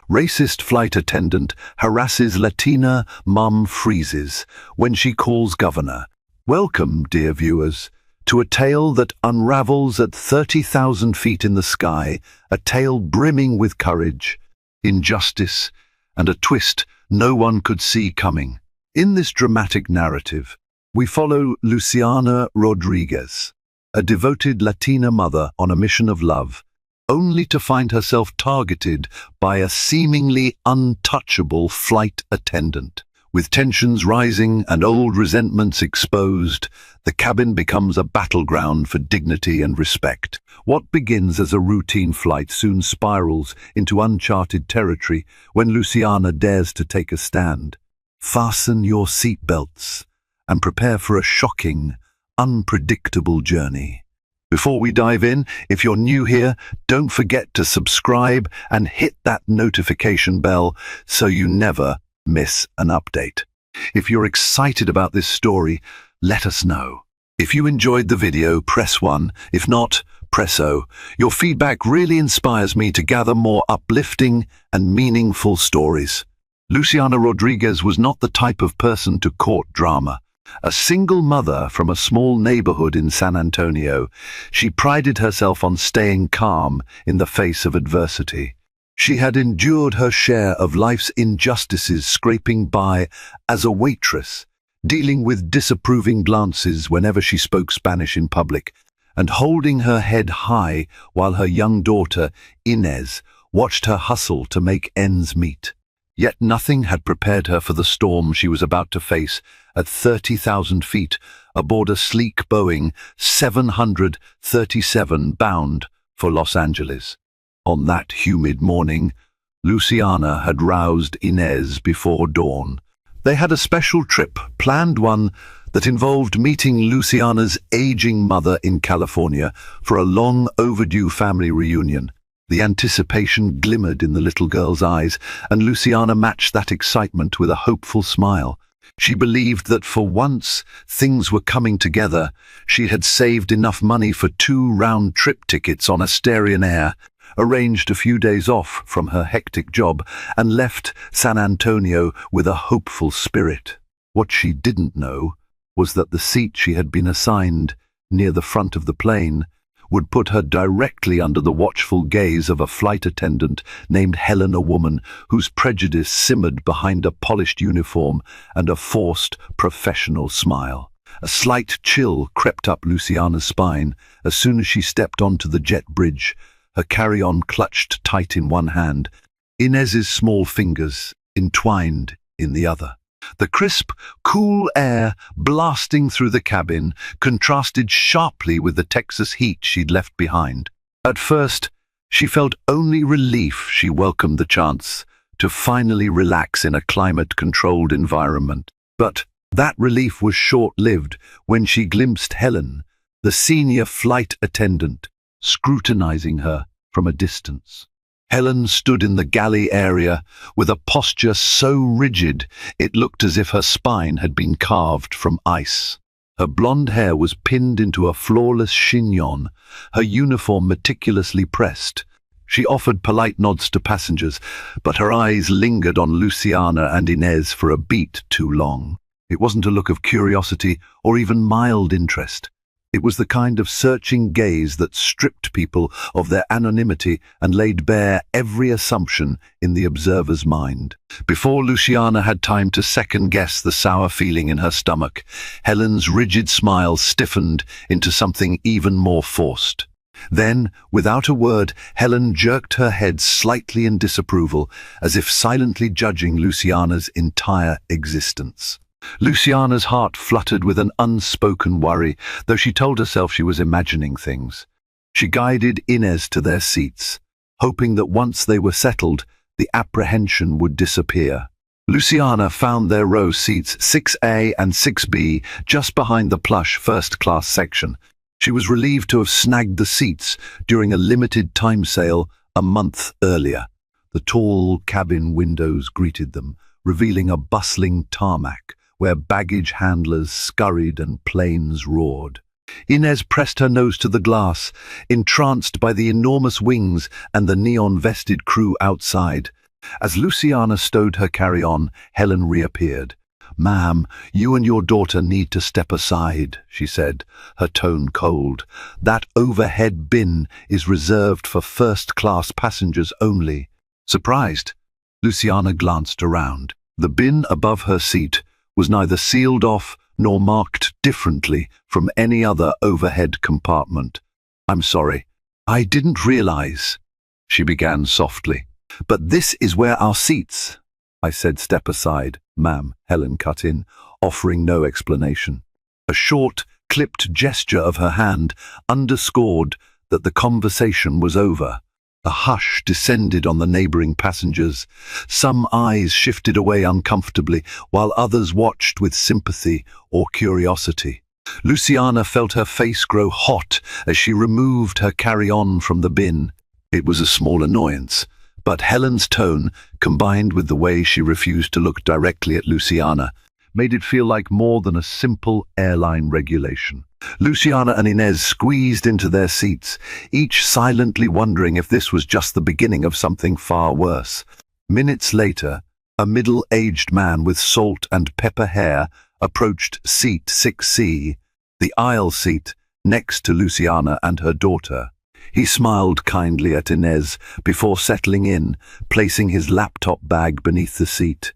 Racist flight attendant harasses Latina mum freezes when she calls governor. Welcome, dear viewers, to a tale that unravels at 30,000 feet in the sky, a tale brimming with courage, injustice, and a twist no one could see coming. In this dramatic narrative, we follow Luciana Rodriguez, a devoted Latina mother on a mission of love, only to find herself targeted by a seemingly untouchable flight attendant. With tensions rising and old resentments exposed, the cabin becomes a battleground for dignity and respect. What begins as a routine flight soon spirals into uncharted territory when Luciana dares to take a stand. Fasten your seatbelts and prepare for a shocking, unpredictable journey. Before we dive in, if you're new here, don't forget to subscribe and hit that notification bell so you never miss an update. If you're excited about this story, let us know. If you enjoyed the video, press 1. If not, press O. Your feedback really inspires me to gather more uplifting and meaningful stories. Luciana Rodriguez was not the type of person to court drama. A single mother from a small neighborhood in San Antonio, she prided herself on staying calm in the face of adversity. She had endured her share of life's injustices, scraping by as a waitress, dealing with disapproving glances whenever she spoke Spanish in public, and holding her head high while her young daughter, Inez, watched her hustle to make ends meet. Yet nothing had prepared her for the storm she was about to face at 30,000 feet aboard a sleek Boeing 737 bound for Los Angeles. On that humid morning, Luciana had roused Inez before dawn. They had a special trip, planned one that involved meeting Luciana's aging mother in California for a long overdue family reunion. The anticipation glimmered in the little girl's eyes, and Luciana matched that excitement with a hopeful smile. She believed that for once things were coming together. She had saved enough money for 2 round-trip tickets on Asturian Air, arranged a few days off from her hectic job, and left San Antonio with a hopeful spirit. What she didn't know was that the seat she had been assigned near the front of the plane would put her directly under the watchful gaze of a flight attendant named Helen, a woman whose prejudice simmered behind a polished uniform and a forced, professional smile. A slight chill crept up Luciana's spine as soon as she stepped onto the jet bridge, her carry-on clutched tight in one hand, Inez's small fingers entwined in the other. The crisp, cool air blasting through the cabin contrasted sharply with the Texas heat she'd left behind. At first, she felt only relief. She welcomed the chance to finally relax in a climate-controlled environment. But that relief was short-lived when she glimpsed Helen, the senior flight attendant, scrutinizing her from a distance. Helen stood in the galley area with a posture so rigid it looked as if her spine had been carved from ice. Her blonde hair was pinned into a flawless chignon, her uniform meticulously pressed. She offered polite nods to passengers, but her eyes lingered on Luciana and Inez for a beat too long. It wasn't a look of curiosity or even mild interest. It was the kind of searching gaze that stripped people of their anonymity and laid bare every assumption in the observer's mind. Before Luciana had time to second-guess the sour feeling in her stomach, Helen's rigid smile stiffened into something even more forced. Then, without a word, Helen jerked her head slightly in disapproval, as if silently judging Luciana's entire existence. Luciana's heart fluttered with an unspoken worry, though she told herself she was imagining things. She guided Inez to their seats, hoping that once they were settled, the apprehension would disappear. Luciana found their row seats 6A and 6B just behind the plush first-class section. She was relieved to have snagged the seats during a limited time sale a month earlier. The tall cabin windows greeted them, revealing a bustling tarmac where baggage handlers scurried and planes roared. Inez pressed her nose to the glass, entranced by the enormous wings and the neon-vested crew outside. As Luciana stowed her carry-on, Helen reappeared. "Ma'am, you and your daughter need to step aside," she said, her tone cold. "That overhead bin is reserved for first-class passengers only." Surprised, Luciana glanced around. The bin above her seat was neither sealed off nor marked differently from any other overhead compartment. "I'm sorry, I didn't realize," she began softly. "But this is where our seats," I said. "Step aside, ma'am," Helen cut in, offering no explanation. A short, clipped gesture of her hand underscored that the conversation was over. A hush descended on the neighboring passengers. Some eyes shifted away uncomfortably, while others watched with sympathy or curiosity. Luciana felt her face grow hot as she removed her carry-on from the bin. It was a small annoyance, but Helen's tone, combined with the way she refused to look directly at Luciana, made it feel like more than a simple airline regulation. Luciana and Inez squeezed into their seats, each silently wondering if this was just the beginning of something far worse. Minutes later, a middle-aged man with salt and pepper hair approached seat 6C, the aisle seat next to Luciana and her daughter. He smiled kindly at Inez before settling in, placing his laptop bag beneath the seat.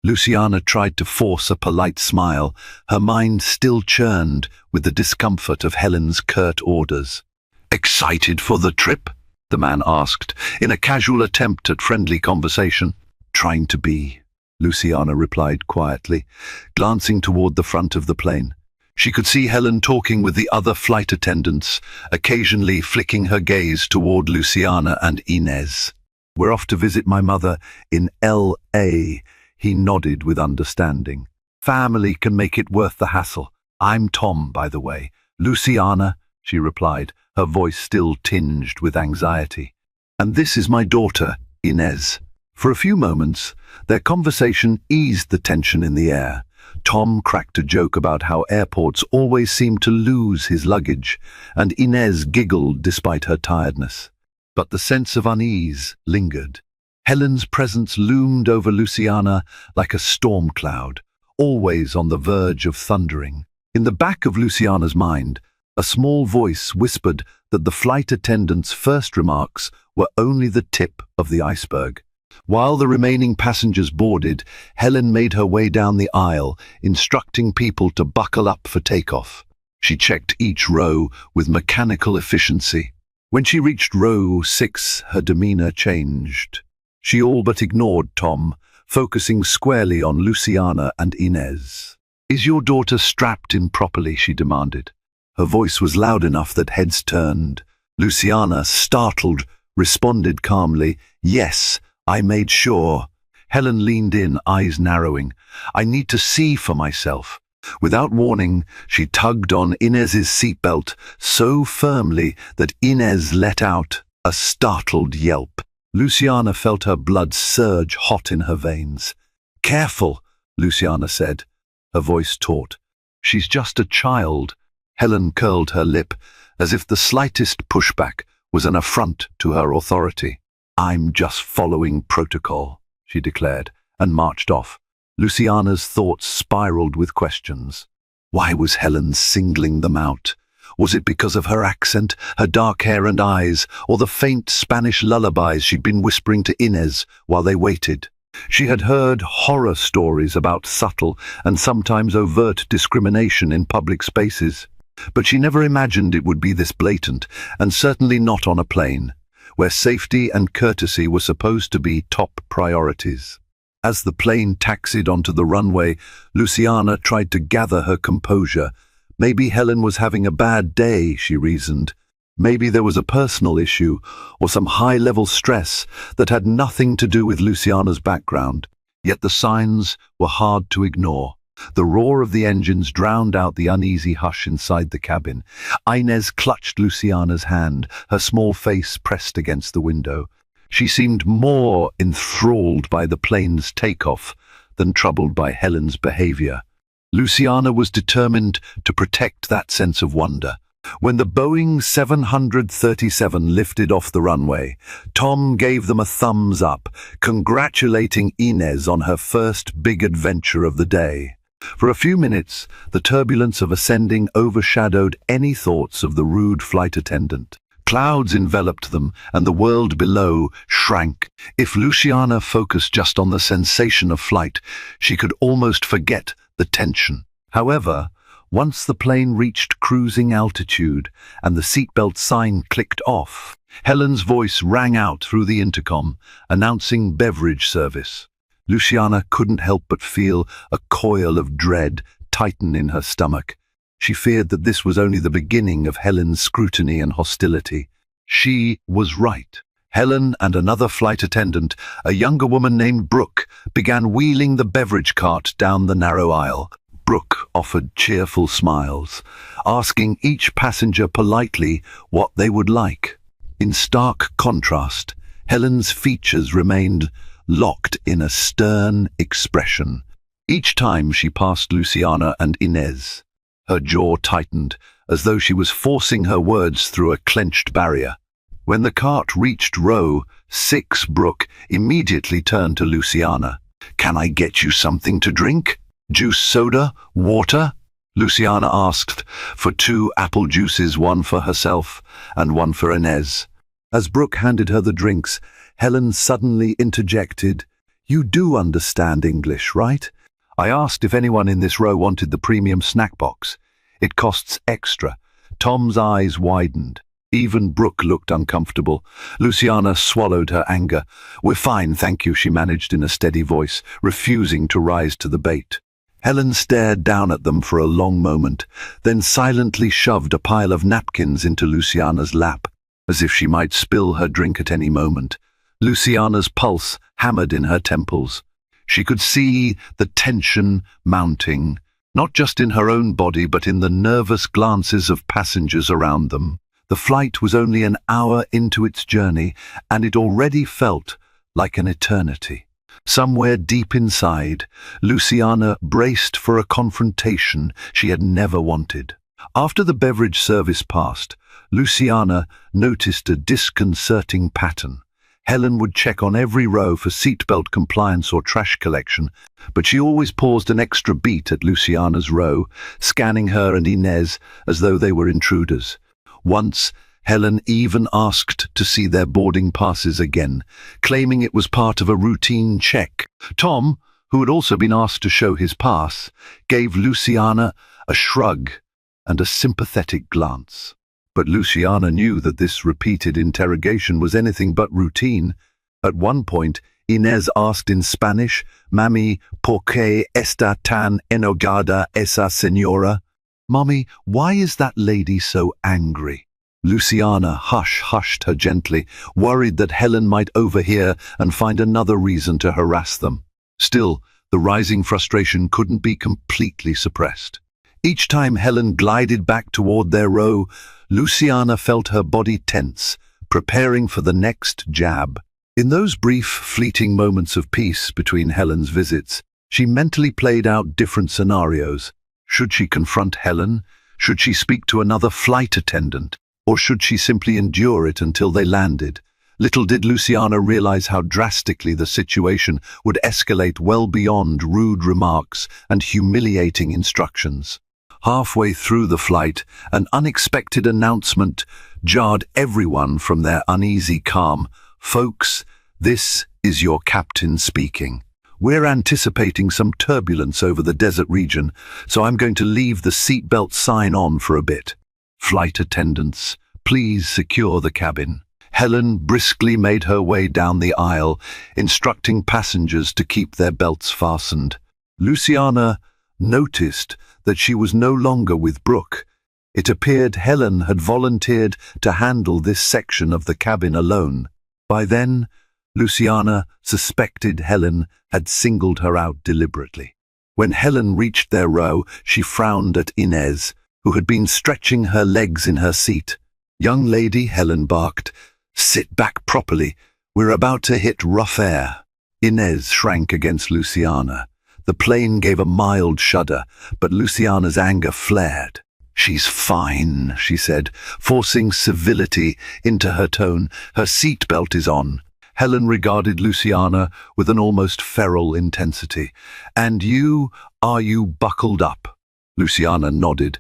Luciana tried to force a polite smile, her mind still churned with the discomfort of Helen's curt orders. "Excited for the trip?" the man asked, in a casual attempt at friendly conversation. "Trying to be," Luciana replied quietly, glancing toward the front of the plane. She could see Helen talking with the other flight attendants, occasionally flicking her gaze toward Luciana and Inez. "We're off to visit my mother in L.A., he nodded with understanding. "Family can make it worth the hassle. I'm Tom, by the way." "Luciana," she replied, her voice still tinged with anxiety. "And this is my daughter, Inez." For a few moments, their conversation eased the tension in the air. Tom cracked a joke about how airports always seem to lose his luggage, and Inez giggled despite her tiredness. But the sense of unease lingered. Helen's presence loomed over Luciana like a storm cloud, always on the verge of thundering. In the back of Luciana's mind, a small voice whispered that the flight attendant's first remarks were only the tip of the iceberg. While the remaining passengers boarded, Helen made her way down the aisle, instructing people to buckle up for takeoff. She checked each row with mechanical efficiency. When she reached row 6, her demeanor changed. She all but ignored Tom, focusing squarely on Luciana and Inez. "Is your daughter strapped in properly?" she demanded. Her voice was loud enough that heads turned. Luciana, startled, responded calmly, "Yes, I made sure." Helen leaned in, eyes narrowing. "I need to see for myself." Without warning, she tugged on Inez's seatbelt so firmly that Inez let out a startled yelp. Luciana felt her blood surge hot in her veins. "Careful," Luciana said, her voice taut. "She's just a child." Helen curled her lip, as if the slightest pushback was an affront to her authority. "I'm just following protocol," she declared, and marched off. Luciana's thoughts spiraled with questions. Why was Helen singling them out? Was it because of her accent, her dark hair and eyes, or the faint Spanish lullabies she'd been whispering to Inez while they waited? She had heard horror stories about subtle and sometimes overt discrimination in public spaces, but she never imagined it would be this blatant, and certainly not on a plane, where safety and courtesy were supposed to be top priorities. As the plane taxied onto the runway, Luciana tried to gather her composure. Maybe Helen was having a bad day, she reasoned. Maybe there was a personal issue or some high-level stress that had nothing to do with Luciana's background. Yet the signs were hard to ignore. The roar of the engines drowned out the uneasy hush inside the cabin. Inez clutched Luciana's hand, her small face pressed against the window. She seemed more enthralled by the plane's takeoff than troubled by Helen's behavior. Luciana was determined to protect that sense of wonder. When the Boeing 737 lifted off the runway, Tom gave them a thumbs up, congratulating Inez on her first big adventure of the day. For a few minutes, the turbulence of ascending overshadowed any thoughts of the rude flight attendant. Clouds enveloped them, and the world below shrank. If Luciana focused just on the sensation of flight, she could almost forget the tension. However, once the plane reached cruising altitude and the seatbelt sign clicked off, Helen's voice rang out through the intercom, announcing beverage service. Luciana couldn't help but feel a coil of dread tighten in her stomach. She feared that this was only the beginning of Helen's scrutiny and hostility. She was right. Helen and another flight attendant, a younger woman named Brooke, began wheeling the beverage cart down the narrow aisle. Brooke offered cheerful smiles, asking each passenger politely what they would like. In stark contrast, Helen's features remained locked in a stern expression. Each time she passed Luciana and Inez, her jaw tightened, as though she was forcing her words through a clenched barrier. When the cart reached row 6, Brooke immediately turned to Luciana. "Can I get you something to drink? Juice, soda, water?" Luciana asked for 2 apple juices, one for herself and one for Inez. As Brooke handed her the drinks, Helen suddenly interjected, "You do understand English, right? I asked if anyone in this row wanted the premium snack box. It costs extra." Tom's eyes widened. Even Brooke looked uncomfortable. Luciana swallowed her anger. "We're fine, thank you," she managed in a steady voice, refusing to rise to the bait. Helen stared down at them for a long moment, then silently shoved a pile of napkins into Luciana's lap, as if she might spill her drink at any moment. Luciana's pulse hammered in her temples. She could see the tension mounting, not just in her own body but in the nervous glances of passengers around them. The flight was only an hour into its journey, and it already felt like an eternity. Somewhere deep inside, Luciana braced for a confrontation she had never wanted. After the beverage service passed, Luciana noticed a disconcerting pattern. Helen would check on every row for seatbelt compliance or trash collection, but she always paused an extra beat at Luciana's row, scanning her and Inez as though they were intruders. Once, Helen even asked to see their boarding passes again, claiming it was part of a routine check. Tom, who had also been asked to show his pass, gave Luciana a shrug and a sympathetic glance. But Luciana knew that this repeated interrogation was anything but routine. At one point, Inez asked in Spanish, "Mami, ¿por qué está tan enojada esa señora?" "Mommy, why is that lady so angry?" Luciana hushed her gently, worried that Helen might overhear and find another reason to harass them. Still, the rising frustration couldn't be completely suppressed. Each time Helen glided back toward their row, Luciana felt her body tense, preparing for the next jab. In those brief, fleeting moments of peace between Helen's visits, she mentally played out different scenarios. Should she confront Helen? Should she speak to another flight attendant? Or should she simply endure it until they landed? Little did Luciana realize how drastically the situation would escalate well beyond rude remarks and humiliating instructions. Halfway through the flight, an unexpected announcement jarred everyone from their uneasy calm. "Folks, this is your captain speaking. We're anticipating some turbulence over the desert region, so I'm going to leave the seatbelt sign on for a bit. Flight attendants, please secure the cabin." Helen briskly made her way down the aisle, instructing passengers to keep their belts fastened. Luciana noticed that she was no longer with Brooke. It appeared Helen had volunteered to handle this section of the cabin alone. By then, Luciana suspected Helen had singled her out deliberately. When Helen reached their row, she frowned at Inez, who had been stretching her legs in her seat. "Young lady," Helen barked, "sit back properly. We're about to hit rough air." Inez shrank against Luciana. The plane gave a mild shudder, but Luciana's anger flared. "She's fine," she said, forcing civility into her tone. "Her seatbelt is on." Helen regarded Luciana with an almost feral intensity. "And you, are you buckled up?" Luciana nodded,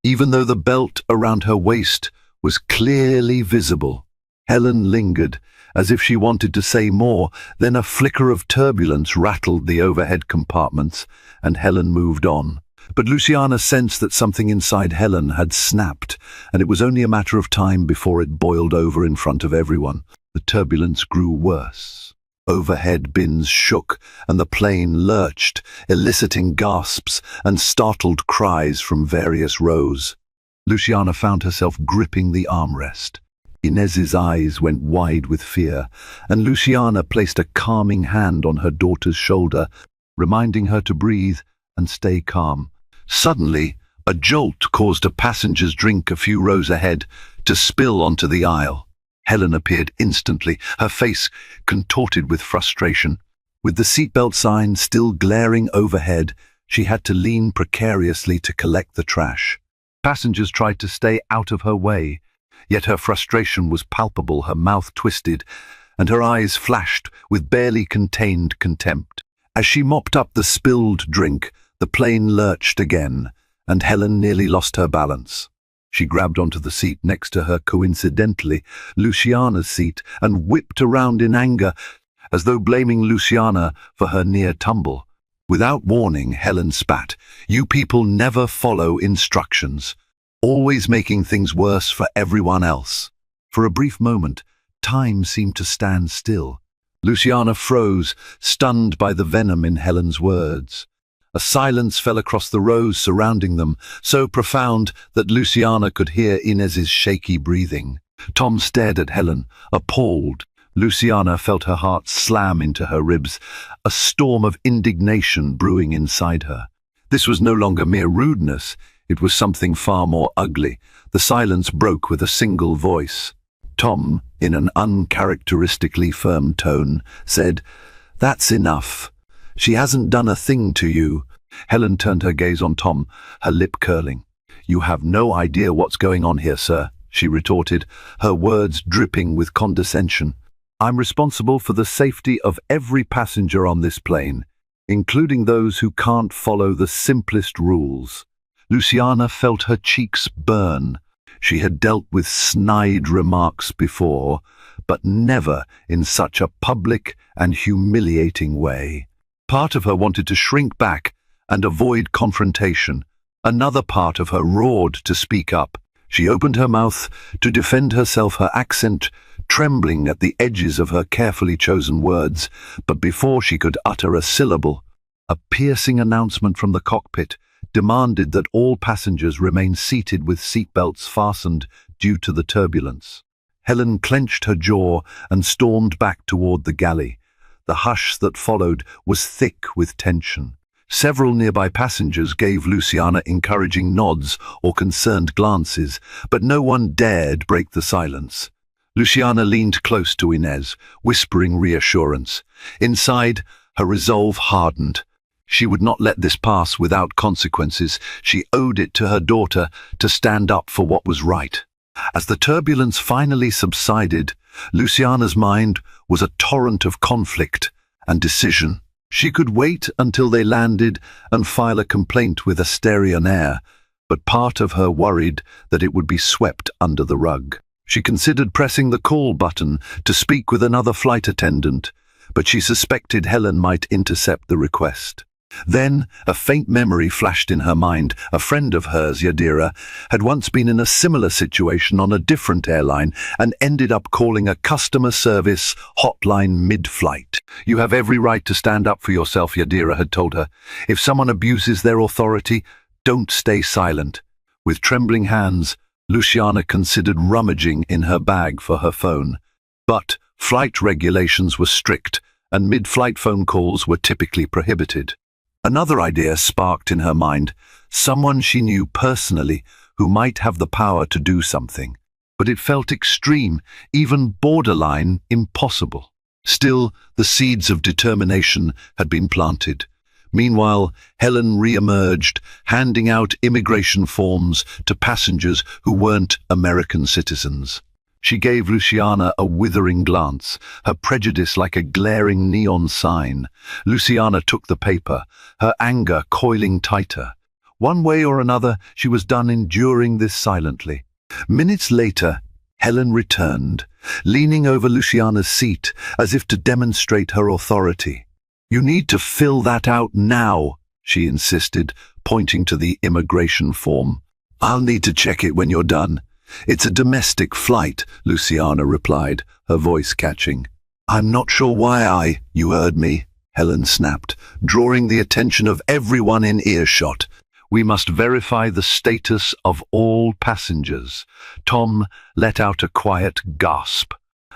even though the belt around her waist was clearly visible. Helen lingered, as if she wanted to say more, then a flicker of turbulence rattled the overhead compartments, and Helen moved on. But Luciana sensed that something inside Helen had snapped, and it was only a matter of time before it boiled over in front of everyone. The turbulence grew worse. Overhead bins shook, and the plane lurched, eliciting gasps and startled cries from various rows. Luciana found herself gripping the armrest. Inez's eyes went wide with fear, and Luciana placed a calming hand on her daughter's shoulder, reminding her to breathe and stay calm. Suddenly, a jolt caused a passenger's drink a few rows ahead to spill onto the aisle. Helen appeared instantly, her face contorted with frustration. With the seatbelt sign still glaring overhead, she had to lean precariously to collect the trash. Passengers tried to stay out of her way, yet her frustration was palpable, her mouth twisted, and her eyes flashed with barely contained contempt. As she mopped up the spilled drink, the plane lurched again, and Helen nearly lost her balance. She grabbed onto the seat next to her, coincidentally Luciana's seat, and whipped around in anger, as though blaming Luciana for her near tumble. Without warning, Helen spat. "You people never follow instructions, always making things worse for everyone else." For a brief moment, time seemed to stand still. Luciana froze, stunned by the venom in Helen's words. A silence fell across the rows surrounding them, so profound that Luciana could hear Inez's shaky breathing. Tom stared at Helen, appalled. Luciana felt her heart slam into her ribs, a storm of indignation brewing inside her. This was no longer mere rudeness, it was something far more ugly. The silence broke with a single voice. Tom, in an uncharacteristically firm tone, said, "That's enough. She hasn't done a thing to you." Helen turned her gaze on Tom, her lip curling. "You have no idea what's going on here, sir," she retorted, her words dripping with condescension. "I'm responsible for the safety of every passenger on this plane, including those who can't follow the simplest rules." Luciana felt her cheeks burn. She had dealt with snide remarks before, but never in such a public and humiliating way. Part of her wanted to shrink back and avoid confrontation. Another part of her roared to speak up. She opened her mouth to defend herself, her accent trembling at the edges of her carefully chosen words, but before she could utter a syllable, a piercing announcement from the cockpit demanded that all passengers remain seated with seatbelts fastened due to the turbulence. Helen clenched her jaw and stormed back toward the galley. The hush that followed was thick with tension. Several nearby passengers gave Luciana encouraging nods or concerned glances, but no one dared break the silence. Luciana leaned close to Inez, whispering reassurance. Inside, her resolve hardened. She would not let this pass without consequences. She owed it to her daughter to stand up for what was right. As the turbulence finally subsided, Luciana's mind was a torrent of conflict and decision. She could wait until they landed and file a complaint with Asterion Air, but part of her worried that it would be swept under the rug. She considered pressing the call button to speak with another flight attendant, but she suspected Helen might intercept the request. Then a faint memory flashed in her mind. A friend of hers, Yadira, had once been in a similar situation on a different airline and ended up calling a customer service hotline mid-flight. "You have every right to stand up for yourself," Yadira had told her. "If someone abuses their authority, don't stay silent." With trembling hands, Luciana considered rummaging in her bag for her phone. But flight regulations were strict, and mid-flight phone calls were typically prohibited. Another idea sparked in her mind, someone she knew personally who might have the power to do something. But it felt extreme, even borderline impossible. Still, the seeds of determination had been planted. Meanwhile, Helen re-emerged, handing out immigration forms to passengers who weren't American citizens. She gave Luciana a withering glance, her prejudice like a glaring neon sign. Luciana took the paper, her anger coiling tighter. One way or another, she was done enduring this silently. Minutes later, Helen returned, leaning over Luciana's seat as if to demonstrate her authority. "You need to fill that out now," she insisted, pointing to the immigration form. "I'll need to check it when you're done." "It's a domestic flight," Luciana replied, her voice catching. "I'm not sure why you heard me," Helen snapped, drawing the attention of everyone in earshot. "We must verify the status of all passengers." Tom let out a quiet gasp.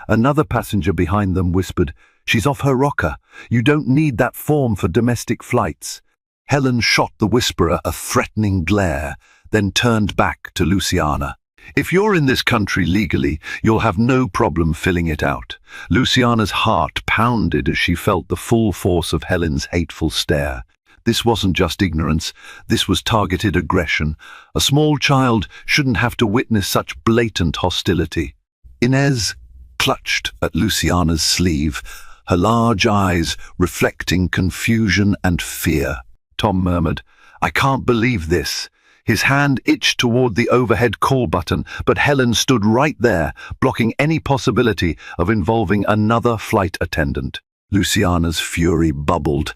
Another passenger behind them whispered, "She's off her rocker. You don't need that form for domestic flights." Helen shot the whisperer a threatening glare, then turned back to Luciana. "If you're in this country legally, you'll have no problem filling it out." Luciana's heart pounded as she felt the full force of Helen's hateful stare. This wasn't just ignorance, this was targeted aggression. A small child shouldn't have to witness such blatant hostility. Inez clutched at Luciana's sleeve, her large eyes reflecting confusion and fear. Tom murmured, "I can't believe this." His hand itched toward the overhead call button, but Helen stood right there, blocking any possibility of involving another flight attendant. Luciana's fury bubbled,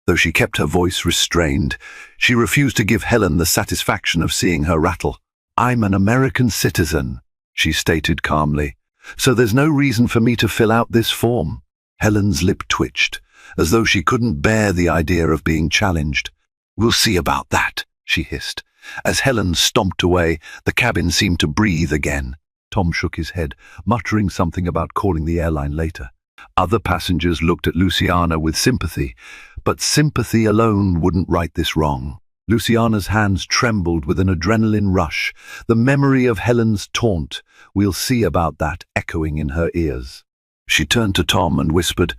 though she kept her voice restrained. She refused to give Helen the satisfaction of seeing her rattle. "I'm an American citizen," she stated calmly, "so there's no reason for me to fill out this form." Helen's lip twitched, as though she couldn't bear the idea of being challenged. "We'll see about that," she hissed. As Helen stomped away, the cabin seemed to breathe again. Tom shook his head, muttering something about calling the airline later. Other passengers looked at Luciana with sympathy, but sympathy alone wouldn't right this wrong. Luciana's hands trembled with an adrenaline rush, the memory of Helen's taunt, "We'll see about that," echoing in her ears. She turned to Tom and whispered,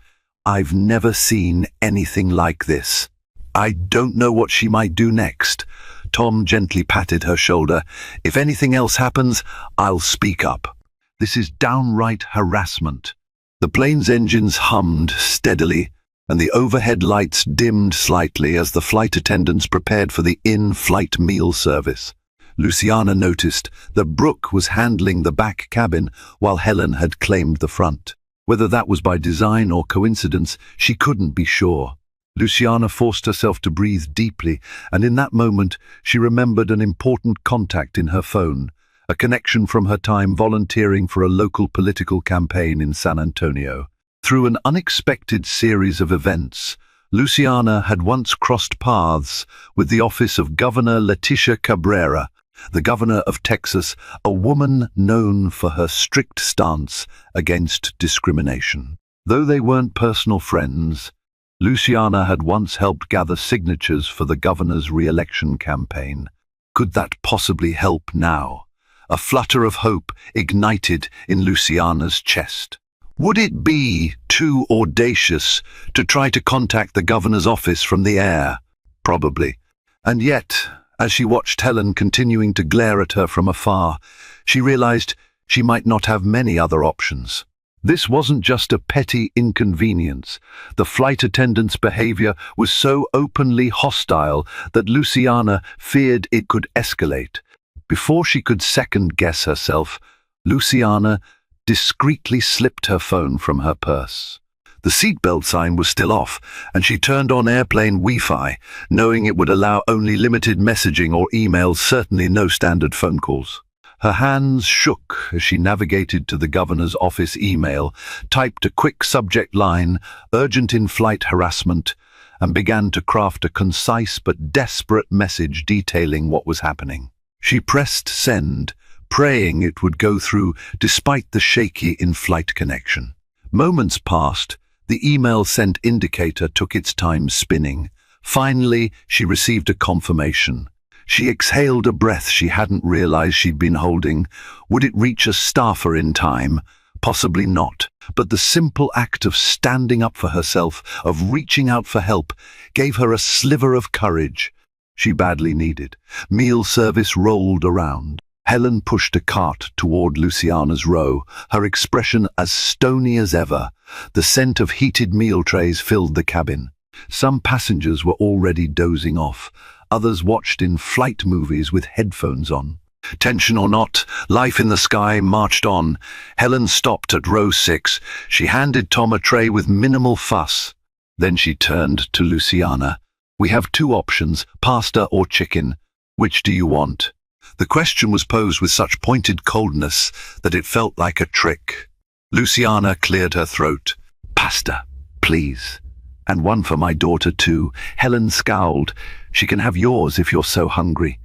"I've never seen anything like this. I don't know what she might do next." Tom gently patted her shoulder. "If anything else happens, I'll speak up. This is downright harassment." The plane's engines hummed steadily, and the overhead lights dimmed slightly as the flight attendants prepared for the in-flight meal service. Luciana noticed that Brooke was handling the back cabin while Helen had claimed the front. Whether that was by design or coincidence, she couldn't be sure. Luciana forced herself to breathe deeply, and in that moment she remembered an important contact in her phone, a connection from her time volunteering for a local political campaign in San Antonio. Through an unexpected series of events, Luciana had once crossed paths with the office of Governor Leticia Cabrera, the governor of Texas, a woman known for her strict stance against discrimination. Though they weren't personal friends, Luciana had once helped gather signatures for the governor's re-election campaign. Could that possibly help now? A flutter of hope ignited in Luciana's chest. Would it be too audacious to try to contact the governor's office from the air? Probably. And yet, as she watched Helen continuing to glare at her from afar, she realized she might not have many other options. This wasn't just a petty inconvenience. The flight attendant's behavior was so openly hostile that Luciana feared it could escalate. Before she could second-guess herself, Luciana discreetly slipped her phone from her purse. The seatbelt sign was still off, and she turned on airplane Wi-Fi, knowing it would allow only limited messaging or emails, certainly no standard phone calls. Her hands shook as she navigated to the governor's office email, typed a quick subject line, "Urgent in-flight harassment," and began to craft a concise but desperate message detailing what was happening. She pressed send, praying it would go through despite the shaky in-flight connection. Moments passed, the email sent indicator took its time spinning. Finally, she received a confirmation. She exhaled a breath she hadn't realized she'd been holding. Would it reach a staffer in time? Possibly not. But the simple act of standing up for herself, of reaching out for help, gave her a sliver of courage she badly needed. Meal service rolled around. Helen pushed a cart toward Luciana's row, her expression as stony as ever. The scent of heated meal trays filled the cabin. Some passengers were already dozing off. Others watched in flight movies with headphones on. Tension or not, life in the sky marched on. Helen stopped at row 6. She handed Tom a tray with minimal fuss. Then she turned to Luciana. "We have 2 options, pasta or chicken. Which do you want?" The question was posed with such pointed coldness that it felt like a trick. Luciana cleared her throat. "Pasta, please. And one for my daughter too." Helen scowled. "She can have yours if you're so hungry."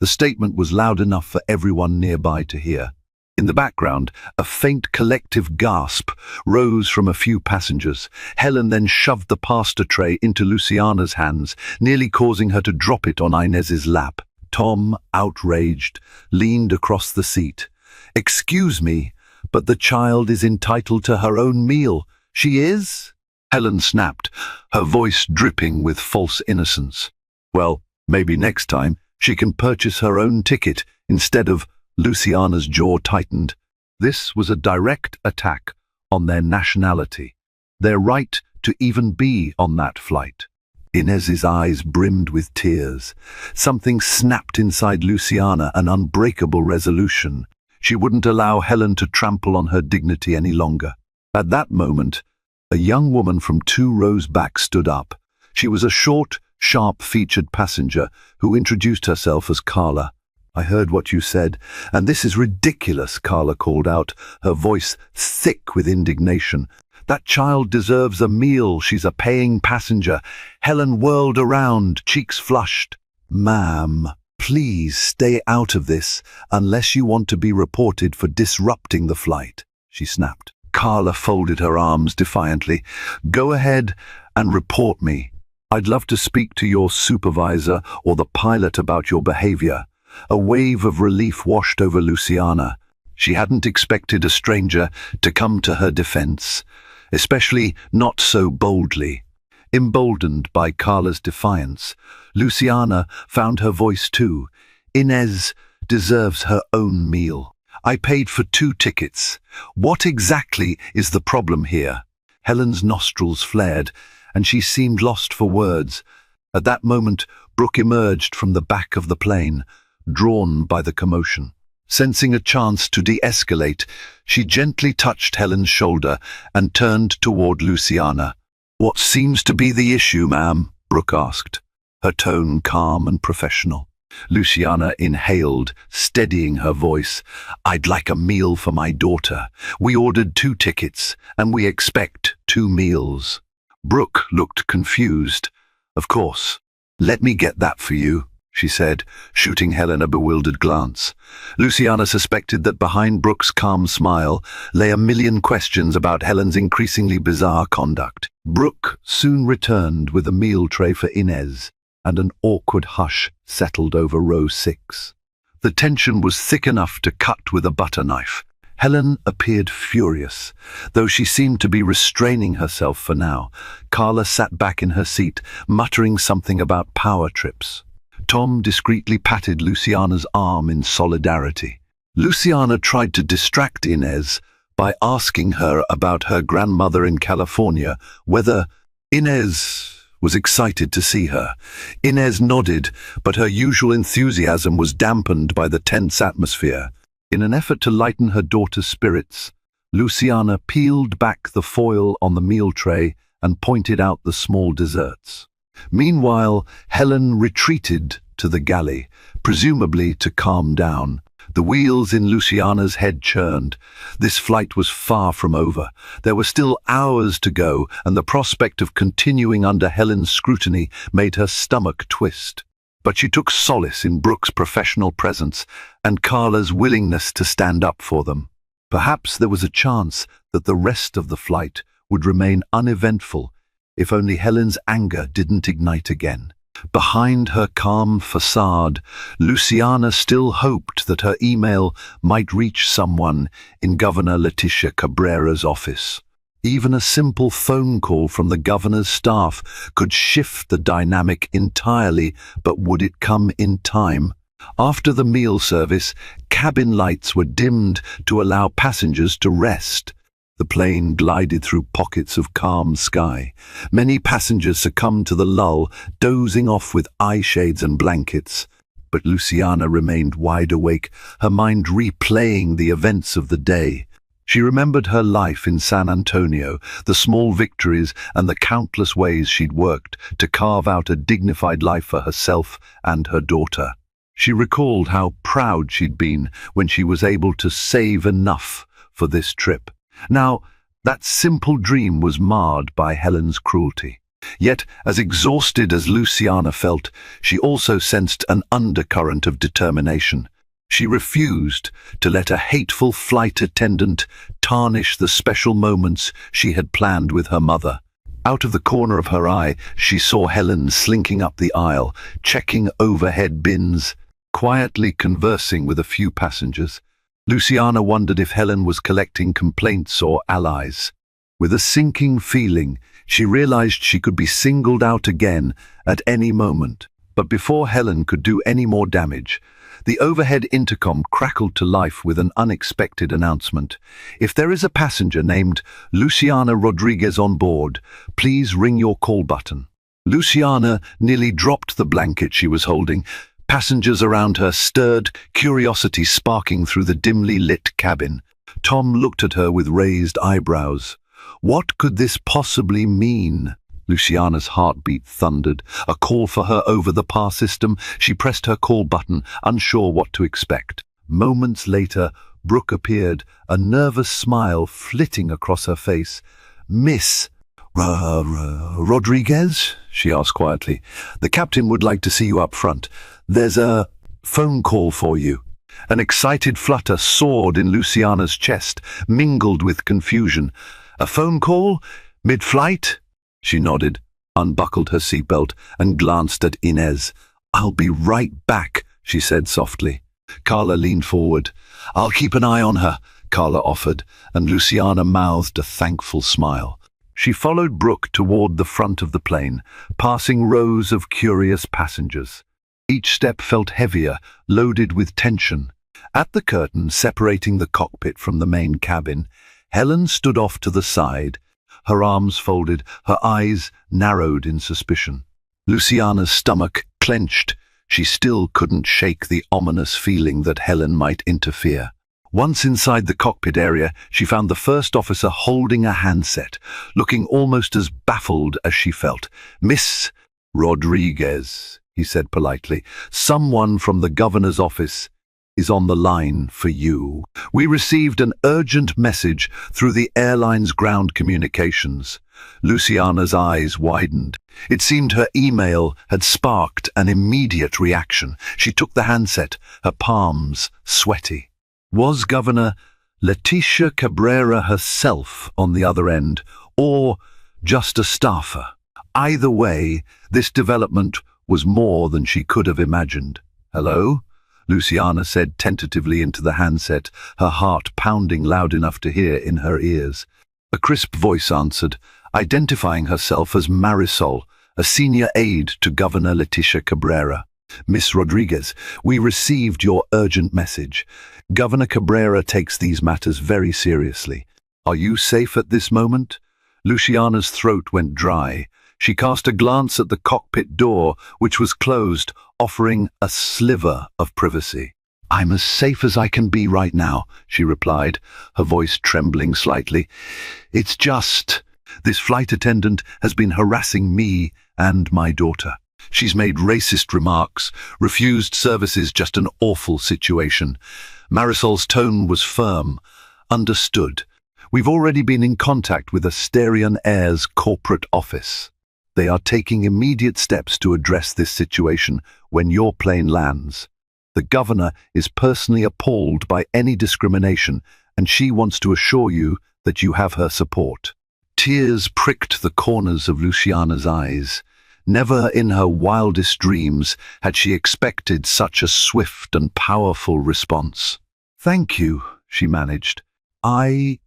The statement was loud enough for everyone nearby to hear. In the background, a faint collective gasp rose from a few passengers. Helen then shoved the pasta tray into Luciana's hands, nearly causing her to drop it on Inez's lap. Tom, outraged, leaned across the seat. "Excuse me, but the child is entitled to her own meal." "She is?" Helen snapped, her voice dripping with false innocence. "Well, maybe next time she can purchase her own ticket instead of—" Luciana's jaw tightened. This was a direct attack on their nationality, their right to even be on that flight. Inez's eyes brimmed with tears. Something snapped inside Luciana, an unbreakable resolution. She wouldn't allow Helen to trample on her dignity any longer. At that moment, a young woman from 2 rows back stood up. She was a short, sharp-featured passenger who introduced herself as Carla. "I heard what you said, and this is ridiculous," Carla called out, her voice thick with indignation. "That child deserves a meal. She's a paying passenger." Helen whirled around, cheeks flushed. "Ma'am, please stay out of this unless you want to be reported for disrupting the flight," she snapped. Carla folded her arms defiantly. "Go ahead and report me. I'd love to speak to your supervisor or the pilot about your behavior." A wave of relief washed over Luciana. She hadn't expected a stranger to come to her defense, especially not so boldly. Emboldened by Carla's defiance, Luciana found her voice too. "Inez deserves her own meal. I paid for 2 tickets. What exactly is the problem here?" Helen's nostrils flared, and she seemed lost for words. At that moment, Brooke emerged from the back of the plane, drawn by the commotion. Sensing a chance to de-escalate, she gently touched Helen's shoulder and turned toward Luciana. "What seems to be the issue, ma'am?" Brooke asked, her tone calm and professional. Luciana inhaled, steadying her voice. "I'd like a meal for my daughter. We ordered 2 tickets, and we expect 2 meals." Brooke looked confused. "Of course. Let me get that for you," she said, shooting Helen a bewildered glance. Luciana suspected that behind Brooke's calm smile lay a million questions about Helen's increasingly bizarre conduct. Brooke soon returned with a meal tray for Inez, and an awkward hush settled over row 6. The tension was thick enough to cut with a butter knife. Helen appeared furious, though she seemed to be restraining herself for now. Carla sat back in her seat, muttering something about power trips. Tom discreetly patted Luciana's arm in solidarity. Luciana tried to distract Inez by asking her about her grandmother in California, whether Inez was excited to see her. Inez nodded, but her usual enthusiasm was dampened by the tense atmosphere. In an effort to lighten her daughter's spirits, Luciana peeled back the foil on the meal tray and pointed out the small desserts. Meanwhile, Helen retreated to the galley, presumably to calm down. The wheels in Luciana's head churned. This flight was far from over. There were still hours to go, and the prospect of continuing under Helen's scrutiny made her stomach twist. But she took solace in Brooke's professional presence and Carla's willingness to stand up for them. Perhaps there was a chance that the rest of the flight would remain uneventful if only Helen's anger didn't ignite again. Behind her calm facade, Luciana still hoped that her email might reach someone in Governor Leticia Cabrera's office. Even a simple phone call from the governor's staff could shift the dynamic entirely, but would it come in time? After the meal service, cabin lights were dimmed to allow passengers to rest. The plane glided through pockets of calm sky. Many passengers succumbed to the lull, dozing off with eye shades and blankets. But Luciana remained wide awake, her mind replaying the events of the day. She remembered her life in San Antonio, the small victories and the countless ways she'd worked to carve out a dignified life for herself and her daughter. She recalled how proud she'd been when she was able to save enough for this trip. Now, that simple dream was marred by Helen's cruelty. Yet, as exhausted as Luciana felt, she also sensed an undercurrent of determination. She refused to let a hateful flight attendant tarnish the special moments she had planned with her mother. Out of the corner of her eye, she saw Helen slinking up the aisle, checking overhead bins, quietly conversing with a few passengers. Luciana wondered if Helen was collecting complaints or allies. With a sinking feeling, she realized she could be singled out again at any moment. But before Helen could do any more damage, the overhead intercom crackled to life with an unexpected announcement. If there is a passenger named Luciana Rodriguez on board, please ring your call button. Luciana nearly dropped the blanket she was holding. Passengers around her stirred, curiosity sparking through the dimly lit cabin. Tom looked at her with raised eyebrows. What could this possibly mean? Luciana's heartbeat thundered. A call for her over the PAR system. She pressed her call button, unsure what to expect. Moments later, Brooke appeared, a nervous smile flitting across her face. "Miss Rodriguez?" she asked quietly. "The captain would like to see you up front. There's a phone call for you." An excited flutter soared in Luciana's chest, mingled with confusion. "A phone call? Mid-flight?" She nodded, unbuckled her seatbelt, and glanced at Inez. "I'll be right back," she said softly. Carla leaned forward. "I'll keep an eye on her," Carla offered, and Luciana mouthed a thankful smile. She followed Brooke toward the front of the plane, passing rows of curious passengers. Each step felt heavier, loaded with tension. At the curtain separating the cockpit from the main cabin, Helen stood off to the side, her arms folded, her eyes narrowed in suspicion. Luciana's stomach clenched. She still couldn't shake the ominous feeling that Helen might interfere. Once inside the cockpit area, she found the first officer holding a handset, looking almost as baffled as she felt. "Miss Rodriguez," he said politely, "someone from the governor's office is on the line for you. We received an urgent message through the airline's ground communications." Luciana's eyes widened. It seemed her email had sparked an immediate reaction. She took the handset, her palms sweaty. Was Governor Leticia Cabrera herself on the other end, or just a staffer? Either way, this development was more than she could have imagined. "Hello?" Luciana said tentatively into the handset, her heart pounding loud enough to hear in her ears. A crisp voice answered, identifying herself as Marisol, a senior aide to Governor Leticia Cabrera. "Miss Rodriguez, we received your urgent message. Governor Cabrera takes these matters very seriously. Are you safe at this moment?" Luciana's throat went dry. She cast a glance at the cockpit door, which was closed, offering a sliver of privacy. "I'm as safe as I can be right now," she replied, her voice trembling slightly. "It's just, this flight attendant has been harassing me and my daughter. She's made racist remarks, refused services, just an awful situation." Marisol's tone was firm. "Understood. We've already been in contact with Asterion Air's corporate office. They are taking immediate steps to address this situation when your plane lands. The governor is personally appalled by any discrimination, and she wants to assure you that you have her support." Tears pricked the corners of Luciana's eyes. Never in her wildest dreams had she expected such a swift and powerful response. "Thank you," she managed. I